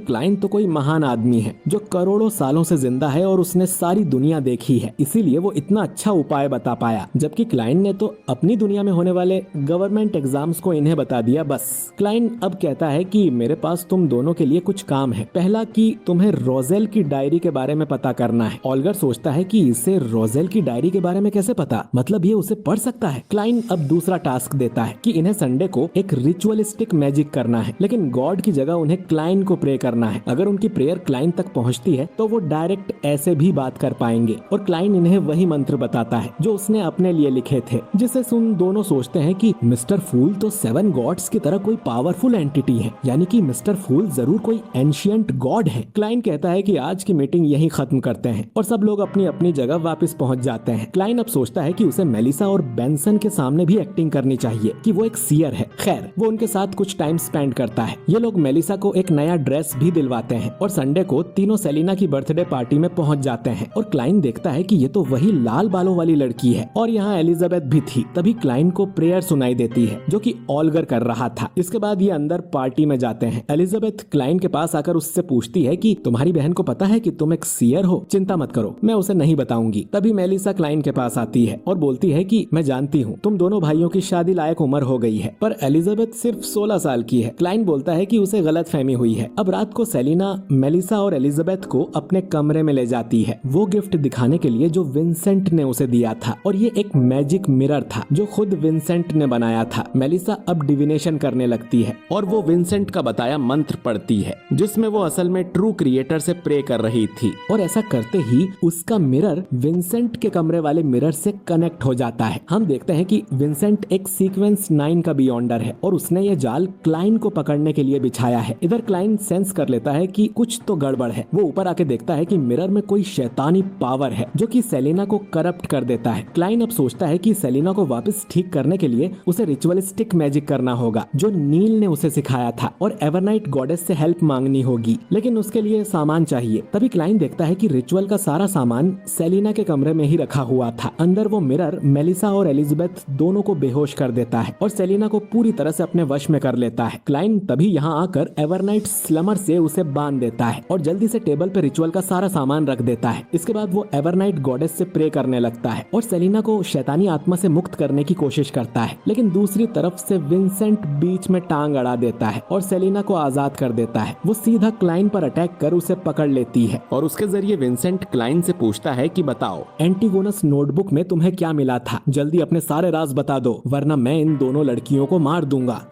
क्लाइन तो कोई महान आदमी है जो करोड़ों सालों से जिंदा है और उसने सारी दुनिया देखी है, इसीलिए वो इतना अच्छा उपाय बता पाया, जबकि क्लाइन ने तो अपनी दुनिया में होने वाले गवर्नमेंट एग्जाम्स को इन्हें बता दिया बस। क्लाइन अब कहता है कि मेरे पास तुम दोनों के लिए कुछ काम है। पहला कि तुम्हें रोजेल की डायरी के बारे में पता करना है। ऑल्गर सोचता है कि इसे रोजेल की डायरी के बारे में कैसे पता, मतलब ये उसे पढ़ सकता है। क्लाइन अब दूसरा टास्क देता है कि इन्हें संडे को एक रिचुअलिस्टिक मैजिक करना है, लेकिन गॉड की जगह उन्हें क्लाइन को प्रे करना है। अगर उनकी प्रेयर क्लाइन तक पहुंचती है तो वो डायरेक्ट ऐसे भी बात कर पाएंगे और क्लाइन इन्हें वही मंत्र बताता है जो उसने अपने लिए लिखे थे, जिसे सुन दोनों सोचते हैं कि मिस्टर फूल तो 7 गॉड्स की तरह कोई पावरफुल एंटिटी है, यानी कि मिस्टर फूल जरूर कोई एंशिएंट गॉड है। क्लाइन कहता है कि आज की मीटिंग यही खत्म करते हैं और सब लोग अपनी अपनी जगह वापस पहुंच जाते हैं। क्लाइन अब सोचता है कि उसे मेलिसा और बेंसन के सामने भी एक्टिंग करनी चाहिए कि वो एक सीयर है। खैर वो उनके साथ कुछ टाइम स्पेंड करता है। ये लोग मेलिसा को एक नया ड्रेस भी दिलवाते हैं और संडे को तीनों सेलिना की बर्थडे पार्टी में पहुंच जाते हैं और क्लाइन देखता है कि ये तो वही लाल बालों वाली लड़की है और यहाँ एलिजाबेथ भी थी। तभी क्लाइन को प्रेयर सुनाई देती है जो कि ऑल्गर कर रहा था। इसके बाद ये अंदर पार्टी में जाते हैं। एलिजाबेथ क्लाइन के पास आकर उससे पूछती है कि तुम्हारी बहन को पता है कि तुम एक सीयर हो? चिंता मत करो, मैं उसे नहीं बताऊंगी। तभी मेलिसा क्लाइन के पास आती है और बोलती है कि मैं जानती हूँ तुम दोनों भाइयों की शादी लायक उम्र हो गई है, पर एलिजाबेथ सिर्फ 16 साल की है। क्लाइन बोलता है कि उसे गलत फहमी हुई है। अब रात को सेलिना मेलिसा और एलिजाबेथ को अपने कमरे में ले जाती है वो गिफ्ट दिखाने के लिए जो विंसेंट ने उसे दिया था, और ये एक मैजिक मिरर था जो खुद विंसेंट ने बनाया था। मेलिसा अब डिविनेशन करने लगती है और वो विंसेंट का बताया मंत्र पढ़ती है जिसमें वो असल में ट्रू क्रिएटर से प्रे कर रही थी, और ऐसा करते ही उसका मिरर विंसेंट के कमरे वाले मिरर से कनेक्ट हो जाता है। हम देखते हैं कि विंसेंट एक सीक्वेंस 9 का बियॉन्डर है और उसने ये जाल क्लाइन को पकड़ने के लिए बिछाया है। इधर क्लाइन सेंस कर लेता है कि कुछ तो गड़बड़ है। वो ऊपर आके देखता है कि मिरर में कोई शैतानी पावर है जो कि सेलिना को करप्ट कर देता है। क्लाइन अब सोचता है कि सेलिना को वापस ठीक करने के लिए उसे रिचुअलिस्टिक मैजिक करना होगा जो नील ने उसे सिखाया था और एवरनाइट गॉडेस से हेल्प मांगनी होगी, लेकिन उसके लिए सामान चाहिए। तभी क्लाइन देखता है कि रिचुअल का सारा सामान सेलिना के कमरे में ही रखा हुआ था। अंदर वो मिरर मेलिसा और एलिजाबेथ दोनों को बेहोश कर देता है और सेलिना को पूरी तरह से अपने वश में कर लेता है। क्लाइन तभी यहाँ आकर एवरनाइट स्लमर से उसे बांध देता है और जल्दी से टेबल पे रिचुअल का सारा सामान रख देता है। इसके बाद वो एवरनाइट गॉडेस से प्रे करने लगता है और सेलिना को शैतानी आत्मा से मुक्त करने की कोशिश करता है, लेकिन दूसरी तरफ से विंसेंट बीच में टांग अड़ा देता है और सेलिना को आजाद कर देता है। वो सीधा क्लाइन पर अटैक कर उसे पकड़ लेती है और उसके जरिए विंसेंट क्लाइन से पूछता है कि बताओ, एंटीगोनस नोटबुक में तुम्हें क्या मिला था? जल्दी अपने सारे राज बता दो, वरना मैं इन दोनों लड़कियों को मार दूंगा।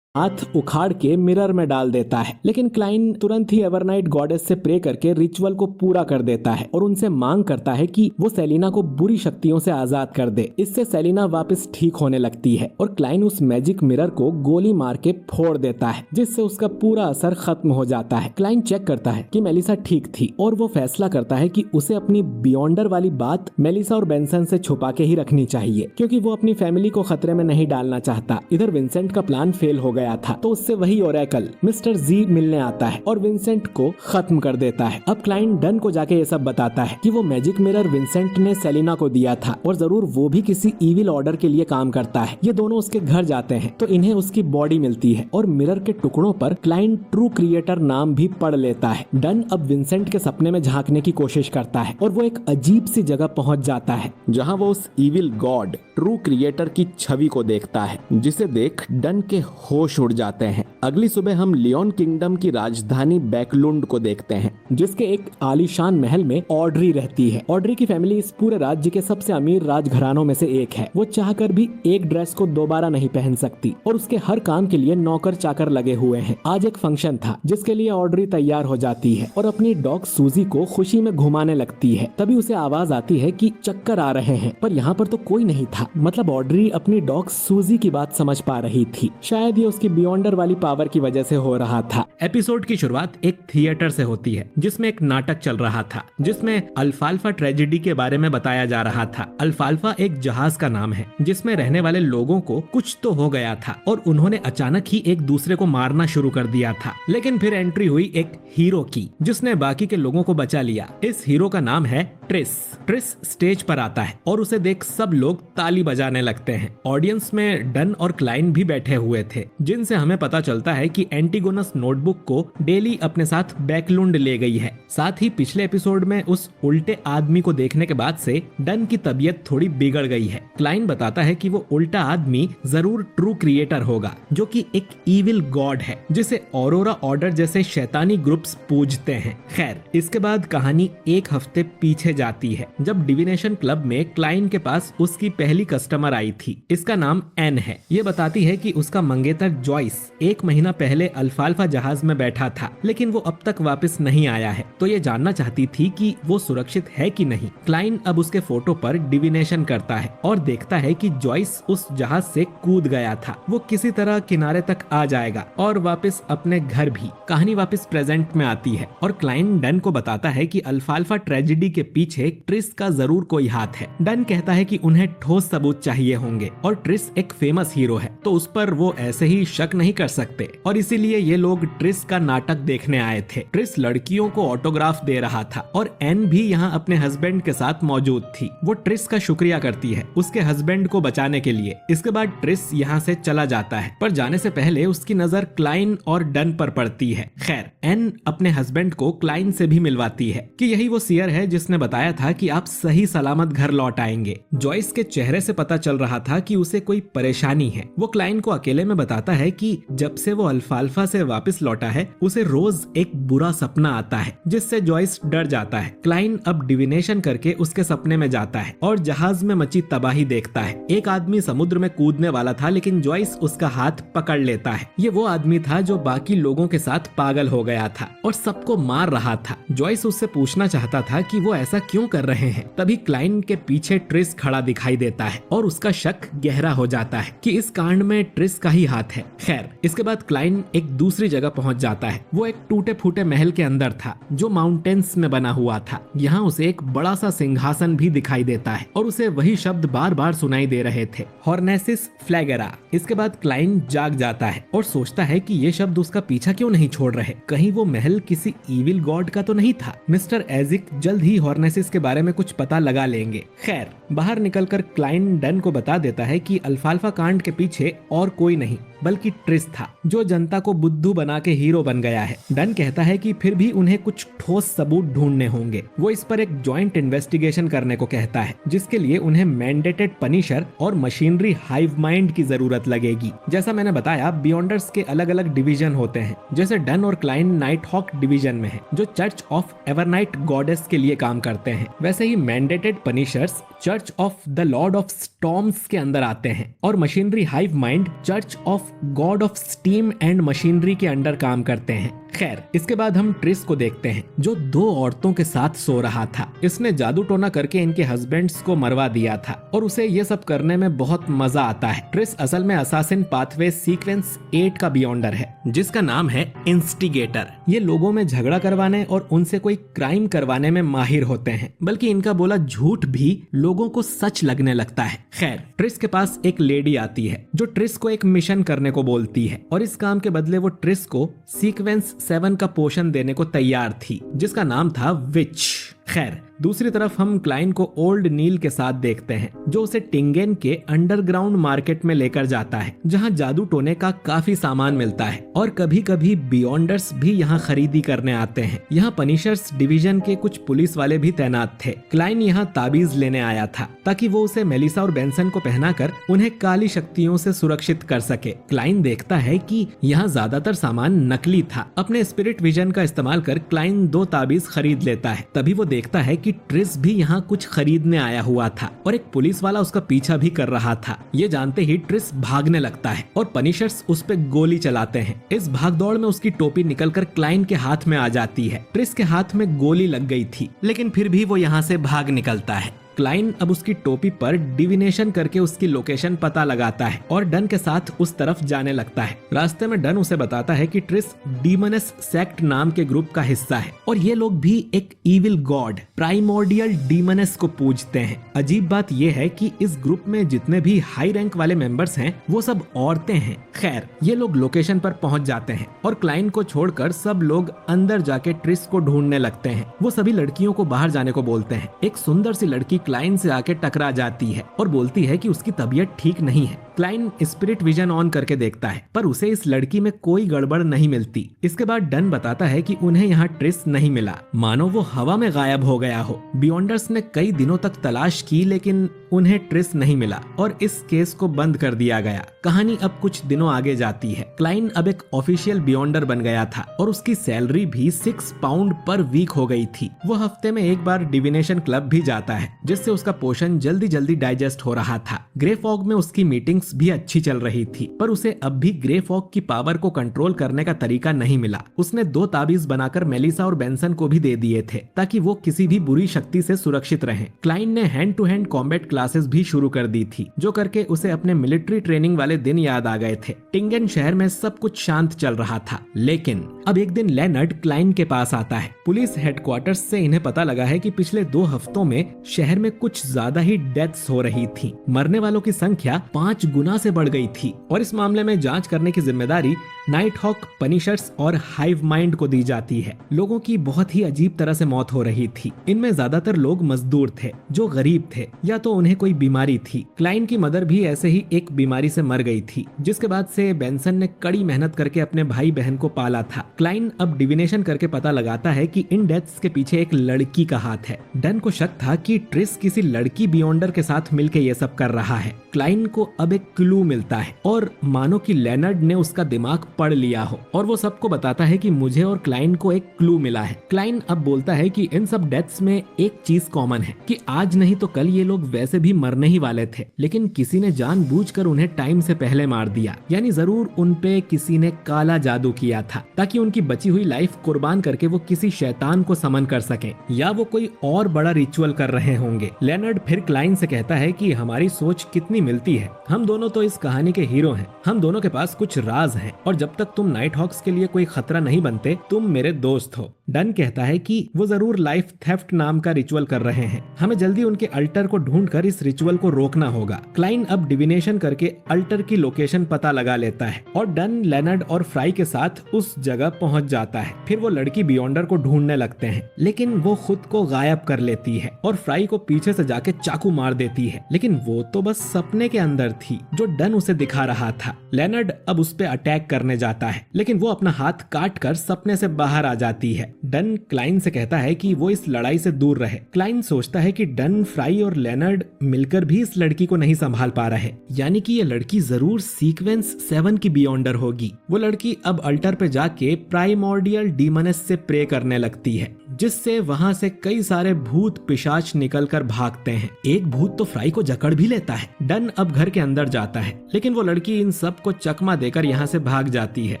हाथ उखाड़ के मिरर में डाल देता है, लेकिन क्लाइन तुरंत ही एवरनाइट गॉडेस से प्रे करके रिचुअल को पूरा कर देता है और उनसे मांग करता है कि वो सेलिना को बुरी शक्तियों से आजाद कर दे। इससे सेलिना वापस ठीक होने लगती है और क्लाइन उस मैजिक मिरर को गोली मार के फोड़ देता है, जिससे उसका पूरा असर खत्म हो जाता है। क्लाइन चेक करता है कि मेलिसा ठीक थी और वो फैसला करता है कि उसे अपनी बियॉन्डर वाली बात मेलिसा और बेंसन से छुपा के ही रखनी चाहिए, क्योंकि वो अपनी फैमिली को खतरे में नहीं डालना चाहता। इधर विंसेंट का प्लान फेल हो गया था, तो उससे वही ओरेकल मिस्टर जी मिलने आता है और विंसेंट को खत्म कर देता है। अब क्लाइन डन को जाके ये सब बताता है कि वो मैजिक मिरर विंसेंट ने सेलिना को दिया था और जरूर वो भी किसी इविल ऑर्डर के लिए काम करता है। ये दोनों उसके घर जाते हैं तो इन्हें उसकी बॉडी मिलती है और मिरर के टुकड़ों पर क्लाइन ट्रू क्रिएटर नाम भी पढ़ लेता है। डन अब विंसेंट के सपने में झांकने की कोशिश करता है और वो एक अजीब सी जगह पहुंच जाता है जहां वो उस इविल गॉड ट्रू क्रिएटर की छवि को देखता है, जिसे देख डन के होश उड़ जाते हैं। अगली सुबह हम लियोन किंगडम की राजधानी बैकलुंड को देखते हैं, जिसके एक आलीशान महल में ऑड्री रहती है। ऑड्री की फैमिली इस पूरे राज्य के सबसे अमीर राजघरानों में से एक है। वो चाहकर भी एक ड्रेस को दोबारा नहीं पहन सकती और उसके हर काम के लिए नौकर चाकर लगे हुए हैं। आज एक फंक्शन था जिसके लिए ऑड्री तैयार हो जाती है और अपनी डॉग सूजी को खुशी में घुमाने लगती है। तभी उसे आवाज आती है कि चक्कर आ रहे हैं, पर यहाँ पर तो कोई नहीं था। मतलब ऑड्री अपनी डॉग सूजी की बात समझ पा रही थी। शायद ये उसकी बियॉन्डर वाली पावर की वजह से हो रहा था। एपिसोड की शुरुआत एक थिएटर से होती है जिसमें एक नाटक चल रहा था, जिसमें अल्फाल्फा ट्रेजेडी के बारे में बताया जा रहा था। अल्फाल्फा एक जहाज का नाम है जिसमें रहने वाले लोगों को कुछ तो हो गया था और उन्होंने अचानक ही एक दूसरे को मारना शुरू कर दिया था। लेकिन फिर एंट्री हुई एक हीरो की, जिसने बाकी के लोगों को बचा लिया। इस हीरो का नाम है ट्रिस। ट्रिस स्टेज पर आता है और उसे देख सब लोग ताली बजाने लगते हैं। ऑडियंस में डन और क्लाइन भी बैठे हुए थे, जिनसे हमें पता चलता है कि एंटीगोनस नोटबुक को डेली अपने साथ बैकलुंड ले गई है। साथ ही पिछले एपिसोड में उस उल्टे आदमी को देखने के बाद से डन की तबीयत थोड़ी बिगड़ गई है। क्लाइन बताता है कि वो उल्टा आदमी जरूर ट्रू क्रिएटर होगा, जो कि एक इविल गॉड है जिसे ऑरोरा ऑर्डर जैसे शैतानी ग्रुप्स पूजते हैं। खैर, इसके बाद कहानी एक हफ्ते पीछे जाती है, जब डिविनेशन क्लब में क्लाइन के पास उसकी पहली कस्टमर आई थी। इसका नाम एन है। ये बताती है कि उसका मंगेतर जॉइस 1 महीना पहले अल्फाल्फा जहाज में बैठा था, लेकिन वो अब तक वापस नहीं आया है, तो ये जानना चाहती थी कि वो सुरक्षित है कि नहीं। क्लाइन अब उसके फोटो पर डिविनेशन करता है और देखता है कि जॉइस उस जहाज से कूद गया था। वो किसी तरह किनारे तक आ जाएगा और वापस अपने घर भी। कहानी वापस प्रेजेंट में आती है और क्लाइन डन को बताता है कि अल्फाल्फा ट्रेजेडी के पीछे ट्रिस का जरूर कोई हाथ है। डन कहता है कि उन्हें ठोस सबूत चाहिए होंगे और ट्रिस एक फेमस हीरो है, तो उस पर वो ऐसे ही शक नहीं कर सकते और इसीलिए ये लोग ट्रिस का नाटक देखने आए थे। ट्रिस लड़कियों को ऑटोग्राफ दे रहा था और एन भी यहाँ अपने हस्बैंड के साथ मौजूद थी। वो ट्रिस का शुक्रिया करती है उसके हस्बैंड को बचाने के लिए। इसके बाद ट्रिस यहाँ से चला जाता है, पर जाने से पहले उसकी नजर क्लाइन और डन पर पड़ती है। खैर, एन अपने हस्बैंड को क्लाइन से भी मिलवाती है कि यही वो सियर है जिसने बताया था कि आप सही सलामत घर लौट आएंगे। जॉइस के चेहरे से पता चल रहा था कि उसे कोई परेशानी है। वो क्लाइन को अकेले में बताता है कि जब से वो अल्फाल्फा से वापस लौटा है, उसे रोज एक बुरा सपना आता है, जिससे जॉइस डर जाता है। क्लाइन अब डिविनेशन करके उसके सपने में जाता है और जहाज में मची तबाही देखता है। एक आदमी समुद्र में कूदने वाला था, लेकिन जॉइस उसका हाथ पकड़ लेता है। ये वो आदमी था जो बाकी लोगों के साथ पागल हो गया था और सबको मार रहा था। जॉइस उससे पूछना चाहता था कि वो ऐसा क्यों कर रहे हैं। तभी क्लाइन के पीछे ट्रिस खड़ा दिखाई देता है और उसका शक गहरा हो जाता है कि इस कांड में ट्रिस का ही हाथ है। है। खैर, इसके बाद क्लाइन एक दूसरी जगह पहुंच जाता है। वो एक टूटे फूटे महल के अंदर था जो माउंटेन्स में बना हुआ था। यहाँ उसे एक बड़ा सा सिंहासन भी दिखाई देता है और उसे वही शब्द बार बार सुनाई दे रहे थे, हॉर्नेसिस फ्लैगेरा। इसके बाद क्लाइन जाग जाता है और सोचता है कि ये शब्द उसका पीछा क्यों नहीं छोड़ रहे। कहीं वो महल किसी इविल गॉड का तो नहीं था। मिस्टर एजिक जल्द ही हॉर्नेसिस के बारे में कुछ पता लगा लेंगे। खैर, बाहर निकलकर क्लाइन डन को बता देता है कि अल्फाल्फा कांड के पीछे और कोई नहीं बल्कि ट्रिस था, जो जनता को बुद्धू बना के हीरो बन गया है। डन कहता है कि फिर भी उन्हें कुछ ठोस सबूत ढूंढने होंगे। वो इस पर एक जॉइंट इन्वेस्टिगेशन करने को कहता है, जिसके लिए उन्हें मैंडेटेड पनिशर और मशीनरी हाइव माइंड की जरूरत लगेगी। जैसा मैंने बताया, बियॉन्डर्स के अलग अलग डिवीजन होते हैं। जैसे डन और क्लाइन नाइट हॉक डिवीजन में है, जो चर्च ऑफ एवरनाइट गॉडेस के लिए काम करते हैं। वैसे ही mandated punishers church of the lord of storms के अंदर आते हैं और machinery hive mind church of God of steam and machinery के अंडर काम करते हैं। खैर, इसके बाद हम ट्रिस को देखते हैं, जो दो औरतों के साथ सो रहा था। इसने जादू टोना करके इनके हस्बैंड्स को मरवा दिया था और उसे ये सब करने में बहुत मजा आता है। ट्रिस असल में असासिन पाथवे सीक्वेंस 8 का बियॉन्डर है, जिसका नाम है इंस्टिगेटर। ये लोगों में झगड़ा करवाने और उनसे कोई क्राइम करवाने में माहिर होते हैं, बल्कि इनका बोला झूठ भी लोगों को सच लगने लगता है। खैर, ट्रिस के पास एक लेडी आती है जो ट्रिस को एक मिशन करने को बोलती है और इस काम के बदले वो ट्रिस को सीक्वेंस 7 का पोषण देने को तैयार थी, जिसका नाम था विच। खैर, दूसरी तरफ हम क्लाइन को ओल्ड नील के साथ देखते हैं, जो उसे टिंगेन के अंडरग्राउंड मार्केट में लेकर जाता है, जहां जादू टोने का काफी सामान मिलता है और कभी कभी बियॉन्डर्स भी यहां खरीदी करने आते हैं। यहां पनिशर्स डिवीजन के कुछ पुलिस वाले भी तैनात थे। क्लाइन यहां ताबीज लेने आया था ताकि वो उसे मेलिसा और बेंसन को पहनाकर उन्हें काली शक्तियों से सुरक्षित कर सके। क्लाइन देखता है कि यहाँ ज्यादातर सामान नकली था। अपने स्पिरिट विजन का इस्तेमाल कर क्लाइन 2 ताबीज खरीद लेता है। तभी वो देखता है कि ट्रिस भी यहाँ कुछ खरीदने आया हुआ था और एक पुलिस वाला उसका पीछा भी कर रहा था। ये जानते ही ट्रिस भागने लगता है और पनिशर्स उस पे गोली चलाते हैं। इस भागदौड़ में उसकी टोपी निकलकर क्लाइन के हाथ में आ जाती है। ट्रिस के हाथ में गोली लग गई थी, लेकिन फिर भी वो यहाँ से भाग निकलता है। क्लाइन अब उसकी टोपी पर डिविनेशन करके उसकी लोकेशन पता लगाता है और डन के साथ उस तरफ जाने लगता है। रास्ते में डन उसे बताता है कि ट्रिस डीमनस सेक्ट नाम के ग्रुप का हिस्सा है और ये लोग भी एक इविल गॉड प्राइमोर्डियल डीमनस को पूजते हैं। अजीब बात यह है कि इस ग्रुप में जितने भी हाई रैंक वाले मेंबर्स हैं वो सब औरतें हैं। खैर, ये लोग लोकेशन पर पहुंच जाते हैं और क्लाइन को छोड़कर सब लोग अंदर जाके ट्रिस को ढूंढने लगते हैं। वो सभी लड़कियों को बाहर जाने को बोलते हैं। एक सुंदर सी लड़की क्लाइन से आके टकरा जाती है और बोलती है कि उसकी तबीयत ठीक नहीं है। क्लाइन स्पिरिट विजन ऑन करके देखता है, पर उसे इस लड़की में कोई गड़बड़ नहीं मिलती। इसके बाद डन बताता है कि उन्हें यहाँ ट्रिस नहीं मिला, मानो वो हवा में गायब हो गया हो। बियॉन्डर्स ने कई दिनों तक तलाश की, लेकिन उन्हें ट्रिस नहीं मिला और इस केस को बंद कर दिया गया। कहानी अब कुछ दिनों आगे जाती है। क्लाइन अब एक ऑफिशियल बियॉन्डर बन गया था और उसकी सैलरी भी 6 पाउंड पर वीक हो गई थी। वो हफ्ते में एक बार डिविनेशन क्लब भी जाता है, जिससे उसका पोषण जल्दी जल्दी डाइजेस्ट हो रहा था। ग्रे फॉग में उसकी मीटिंग्स भी अच्छी चल रही थी, पर उसे अब भी ग्रे फॉग की पावर को कंट्रोल करने का तरीका नहीं मिला। उसने 2 ताबीज बनाकर मेलिसा और बेंसन को भी दे दिए थे ताकि वो किसी भी बुरी शक्ति से सुरक्षित रहें। क्लाइन ने hand to hand combat classes भी शुरू कर दी थी, जो करके उसे अपने मिलिट्री ट्रेनिंग वाले दिन याद आ गए थे। टिंगेन शहर में सब कुछ शांत चल रहा था, लेकिन अब एक दिन लेनर्ड क्लाइन के पास आता है। पुलिस हेडक्वार्टर्स से इन्हें पता लगा है कि पिछले 2 हफ्तों में शहर में कुछ ज्यादा ही डेथ्स हो रही थी। मरने वालों की संख्या 5 गुना से बढ़ गई थी और इस मामले में जांच करने की जिम्मेदारी नाइट हॉक, पनिशर्स और हाइव माइंड को दी जाती है। लोगों की बहुत ही अजीब तरह से मौत हो रही थी। इनमें ज्यादातर लोग मजदूर थे जो गरीब थे या तो उन्हें कोई बीमारी थी। क्लाइन की मदर भी ऐसे ही एक बीमारी से मर गई थी, जिसके बाद से बेंसन ने कड़ी मेहनत करके अपने भाई बहन को पाला था। क्लाइन अब डिविनेशन करके पता लगाता है कि इन डेथ्स के पीछे एक लड़की का हाथ है। डन को शक था कि ट्रिस किसी लड़की बियॉन्डर के साथ मिलकर ये सब कर रहा है। क्लाइन को अब एक क्लू मिलता है और मानो कि लेनर्ड ने उसका दिमाग पढ़ लिया हो और वो सबको बताता है कि मुझे और क्लाइन को एक क्लू मिला है। क्लाइन अब बोलता है कि इन सब डेथ्स में एक चीज कॉमन है कि आज नहीं तो कल ये लोग वैसे भी मरने ही वाले थे, लेकिन किसी ने जानबूझकर उन्हें टाइम से पहले मार दिया। यानी जरूर उन पे किसी ने काला जादू किया था ताकि उनकी बची हुई लाइफ कुर्बान करके वो किसी शैतान को समन कर सके, या वो कोई और बड़ा रिचुअल कर रहे होंगे। लेनर्ड फिर क्लाइन से कहता है कि हमारी सोच कितनी मिलती है, हम दोनों तो इस कहानी के हीरो हैं। हम दोनों के पास कुछ राज हैं और जब तक तुम नाइट हॉक्स के लिए कोई खतरा नहीं बनते तुम मेरे दोस्त हो। डन कहता है कि वो जरूर लाइफ थेफ्ट नाम का रिचुअल कर रहे हैं, हमें जल्दी उनके अल्टर को ढूंढकर इस रिचुअल को रोकना होगा। क्लाइन अब डिविनेशन करके अल्टर की लोकेशन पता लगा लेता है और डन, लेनर्ड और फ्राई के साथ उस जगह पहुंच जाता है। फिर वो लड़की बियॉन्डर को ढूंढने लगते हैं, लेकिन वो खुद को गायब कर लेती है और फ्राई को पीछे से जाके चाकू मार देती है। लेकिन वो तो बस सपने के अंदर थी जो डन उसे दिखा रहा था। लेनर्ड अब उस पे अटैक करने जाता है, लेकिन वो अपना हाथ काट कर सपने से बाहर आ जाती है। डन क्लाइन से कहता है कि वो इस लड़ाई से दूर रहे। क्लाइन सोचता है कि डन, फ्राई और लेनर्ड मिलकर भी इस लड़की को नहीं संभाल पा रहे, यानी कि ये लड़की जरूर सीक्वेंस 7 की बियॉन्डर होगी। वो लड़की अब अल्टर पे जाके प्राइमोर्डियल डीमनेस से प्रे करने लगती है, जिससे वहां से कई सारे भूत पिशाच निकलकर भागते हैं। एक भूत तो फ्राई को जकड़ भी लेता है। डन अब घर के अंदर जाता है, लेकिन वो लड़की इन सब को चकमा देकर यहाँ से भाग जाती है।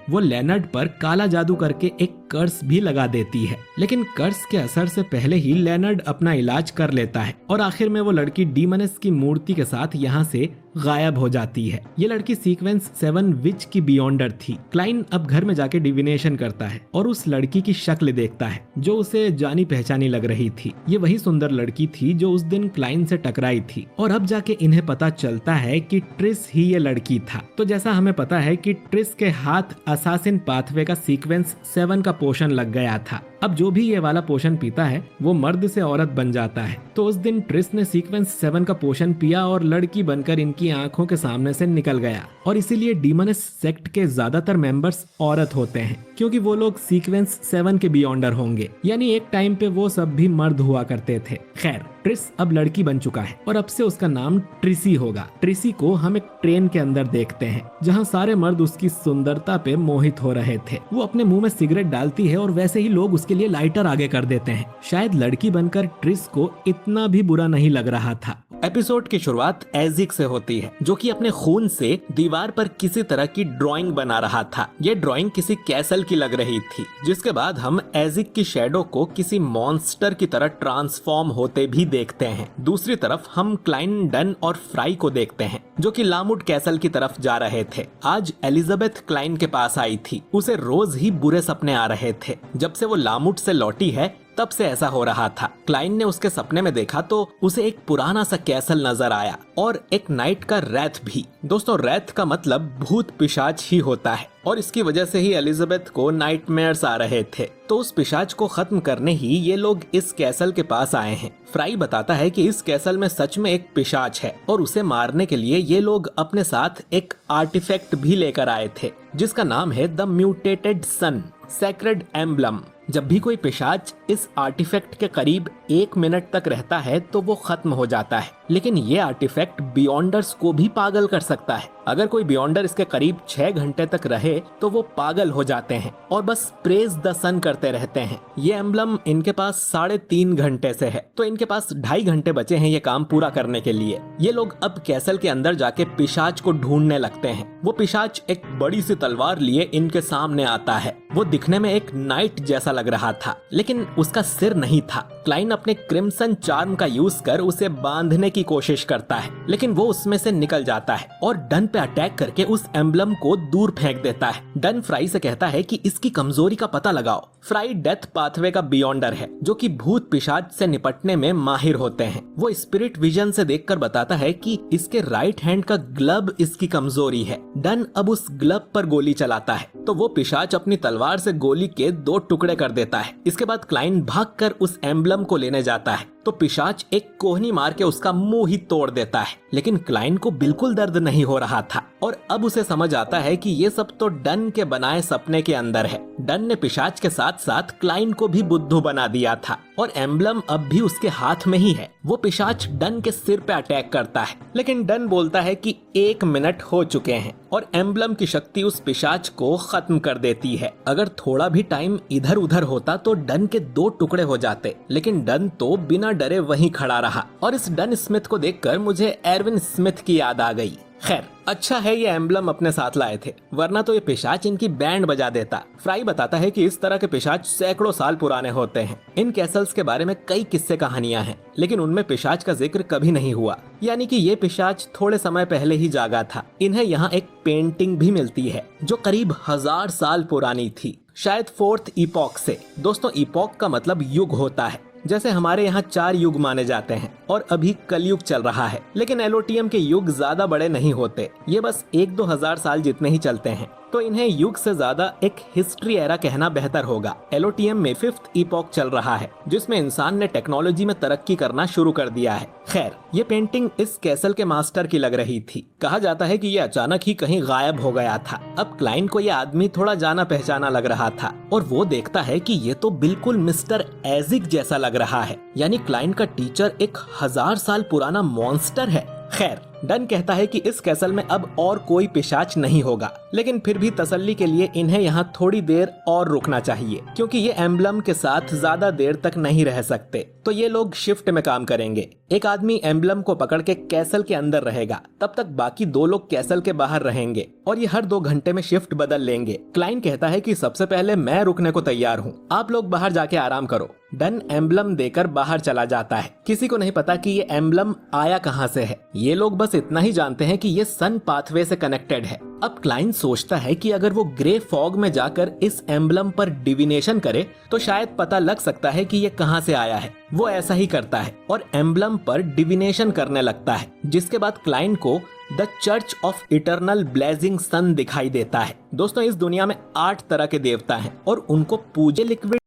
वो लेनर्ड पर काला जादू करके एक कर्स भी लगा देती है, लेकिन कर्स के असर से पहले ही लेनर्ड अपना इलाज कर लेता है और आखिर में वो लड़की डीमनेस की मूर्ति के साथ यहाँ से गायब हो जाती है। ये लड़की सीक्वेंस 7 विच की बियॉन्डर थी। क्लाइन अब घर में जाके डिविनेशन करता है और उस लड़की की शक्ल देखता है जो उसे जानी पहचानी लग रही थी। ये वही सुंदर लड़की थी जो उस दिन क्लाइन से टकराई थी और अब जाके इन्हें पता चलता है कि ट्रिस ही ये लड़की था। तो जैसा हमें पता है कि ट्रिस के हाथ असासिन पाथवे का सीक्वेंस 7 का पोशन लग गया था। अब जो भी ये वाला पोशन पीता है वो मर्द से औरत बन जाता है। तो उस दिन ट्रिस ने सीक्वेंस 7 का पोशन पिया और लड़की बनकर इनकी आंखों के सामने से निकल गया और इसीलिए डीमनेस सेक्ट के ज्यादातर मेंबर्स औरत होते हैं, क्योंकि वो लोग सीक्वेंस 7 के बियॉन्डर होंगे, यानी एक टाइम पे वो सब भी मर्द हुआ करते थे। खैर, ट्रिस अब लड़की बन चुका है और अब से उसका नाम ट्रिसी होगा। ट्रिसी को हम एक ट्रेन के अंदर देखते हैं जहाँ सारे मर्द उसकी सुंदरता पे मोहित हो रहे थे। वो अपने मुंह में सिगरेट डालती है और वैसे ही लोग उसके लिए लाइटर आगे कर देते हैं। शायद लड़की बनकर ट्रिस को इतना भी बुरा नहीं लग रहा था। एपिसोड की शुरुआत एजिक से होती है, जो कि अपने खून से दीवार पर किसी तरह की ड्राइंग बना रहा था। ये ड्राइंग किसी कैसल की लग रही थी, जिसके बाद हम एजिक की शैडो को किसी मॉन्स्टर की तरह ट्रांसफॉर्म होते भी देखते हैं। दूसरी तरफ हम क्लाइन, डन और फ्राई को देखते हैं जो कि लामुड कैसल की तरफ जा रहे थे। आज एलिजाबेथ क्लाइन के पास आई थी। उसे रोज ही बुरे सपने आ रहे थे। जब से वो लामुड से लौटी है तब से ऐसा हो रहा था। क्लाइन ने उसके सपने में देखा तो उसे एक पुराना सा कैसल नजर आया और एक नाइट का रैथ भी। दोस्तों, रैथ का मतलब भूत पिशाच ही होता है और इसकी वजह से ही एलिजाबेथ को नाइटमेयर्स आ रहे थे। तो उस पिशाच को खत्म करने ही ये लोग इस कैसल के पास आए हैं। फ्राई बताता है कि इस कैसल में सच में एक पिशाच है और उसे मारने के लिए ये लोग अपने साथ एक आर्टिफैक्ट भी लेकर आए थे, जिसका नाम है the mutated sun sacred emblem. जब भी कोई पिशाच इस आर्टिफैक्ट के करीब 1 मिनट तक रहता है तो वो खत्म हो जाता है, लेकिन ये आर्टिफैक्ट बियॉन्डर्स को भी पागल कर सकता है। अगर कोई बियॉन्डर इसके करीब 6 घंटे तक रहे तो वो पागल हो जाते हैं और बस प्रेज द सन करते रहते हैं। ये एम्बलम इनके पास 3.5 घंटे से है, तो इनके पास 2.5 घंटे बचे हैं ये काम पूरा करने के लिए। ये लोग अब कैसल के अंदर जाके पिशाच को ढूंढने लगते हैं। वो पिशाच एक बड़ी सी तलवार लिए इनके सामने आता है। वो दिखने में एक नाइट जैसा लग रहा था, लेकिन उसका सिर नहीं था। क्लाइन अपने क्रिम्सन चार्म का यूज कर उसे बांधने की कोशिश करता है, लेकिन वो उसमें से निकल जाता है और डन पे अटैक करके उस एम्बलम को दूर फेंक देता है। डन फ्राई से कहता है कि इसकी कमजोरी का पता लगाओ। फ्राई डेथ पाथवे का बियॉन्डर है जो कि भूत पिशाच से निपटने में माहिर होते हैं। वो स्पिरिट विजन से देखकर बताता है कि इसके राइट हैंड का ग्लब इसकी कमजोरी है। डन अब उस ग्लब पर गोली चलाता है तो वो पिशाच अपनी तलवार से गोली के 2 टुकड़े कर देता है। इसके बाद क्लाइन भागकर उस एम्बलम को लेने जाता है तो पिशाच एक कोहनी मार के उसका मुंह ही तोड़ देता है, लेकिन क्लाइन को बिल्कुल दर्द नहीं हो रहा था और अब उसे समझ आता है कि ये सब तो डन के बनाए सपने के अंदर है। डन ने पिशाच के साथ साथ क्लाइन को भी बुद्धू बना दिया था और एम्बलम अब भी उसके हाथ में ही है। वो पिशाच डन के सिर पे अटैक करता है, लेकिन डन बोलता है कि 1 मिनट हो चुके हैं और एम्बलम की शक्ति उस पिशाच को खत्म कर देती है। अगर थोड़ा भी टाइम इधर उधर होता तो डन के 2 टुकड़े हो जाते, लेकिन डन तो बिना डरे वहीं खड़ा रहा और इस डन स्मिथ को देखकर मुझे एरविन स्मिथ की याद आ गई। खैर, अच्छा है ये एम्बलम अपने साथ लाए थे, वरना तो ये पिशाच इनकी बैंड बजा देता। फ्राई बताता है कि इस तरह के पिशाच सैकड़ों साल पुराने होते हैं। इन कैसल्स के बारे में कई किस्से कहानियां हैं, लेकिन उनमें पिशाच का जिक्र कभी नहीं हुआ, यानी कि ये पिशाच थोड़े समय पहले ही जागा था। इन्हें यहाँ एक पेंटिंग भी मिलती है जो करीब 1000 साल पुरानी थी, शायद 4th ईपॉक से। दोस्तों, ईपॉक का मतलब युग होता है। जैसे हमारे यहाँ 4 युग माने जाते हैं और अभी कलयुग चल रहा है, लेकिन एलोटियम के युग ज्यादा बड़े नहीं होते, ये बस 1-2 हजार साल जितने ही चलते हैं। तो इन्हें युग से ज्यादा एक हिस्ट्री एरा कहना बेहतर होगा। एलोटियम में 5th ईपॉक चल रहा है, जिसमें इंसान ने टेक्नोलॉजी में तरक्की करना शुरू कर दिया है। खैर, ये पेंटिंग इस कैसल के मास्टर की लग रही थी। कहा जाता है कि ये अचानक ही कहीं गायब हो गया था। अब क्लाइन को ये आदमी थोड़ा जाना पहचाना लग रहा था और वो देखता है कि ये तो बिल्कुल मिस्टर एजिक जैसा लग रहा है, यानी क्लाइन का टीचर एक 1000 साल पुराना मॉन्स्टर है। खैर, डन कहता है कि इस कैसल में अब और कोई पिशाच नहीं होगा, लेकिन फिर भी तसल्ली के लिए इन्हें यहाँ थोड़ी देर और रुकना चाहिए, क्योंकि ये एम्बलम के साथ ज्यादा देर तक नहीं रह सकते। तो ये लोग शिफ्ट में काम करेंगे। एक आदमी एम्बलम को पकड़ के कैसल के अंदर रहेगा, तब तक बाकी 2 लोग कैसल के बाहर रहेंगे और ये हर 2 घंटे में शिफ्ट बदल लेंगे। क्लाइन कहता है कि सबसे पहले मैं रुकने को तैयार हूँ, आप लोग बाहर जाके आराम करो। डन एम्बलम देकर बाहर चला जाता है। किसी को नहीं पता कि ये एम्बलम आया कहाँ से है। ये लोग बस इतना ही जानते हैं कि ये सन पाथवे से कनेक्टेड है। अब क्लाइन सोचता है कि अगर वो ग्रे फॉग में जाकर इस एम्बलम पर डिविनेशन करे तो शायद पता लग सकता है कि ये कहाँ से आया है। वो ऐसा ही करता है और एम्बलम पर डिविनेशन करने लगता है, जिसके बाद क्लाइन को the church of eternal blazing sun दिखाई देता है। दोस्तों, इस दुनिया में 8 तरह के देवता हैं और उनको पूजे लिक्विड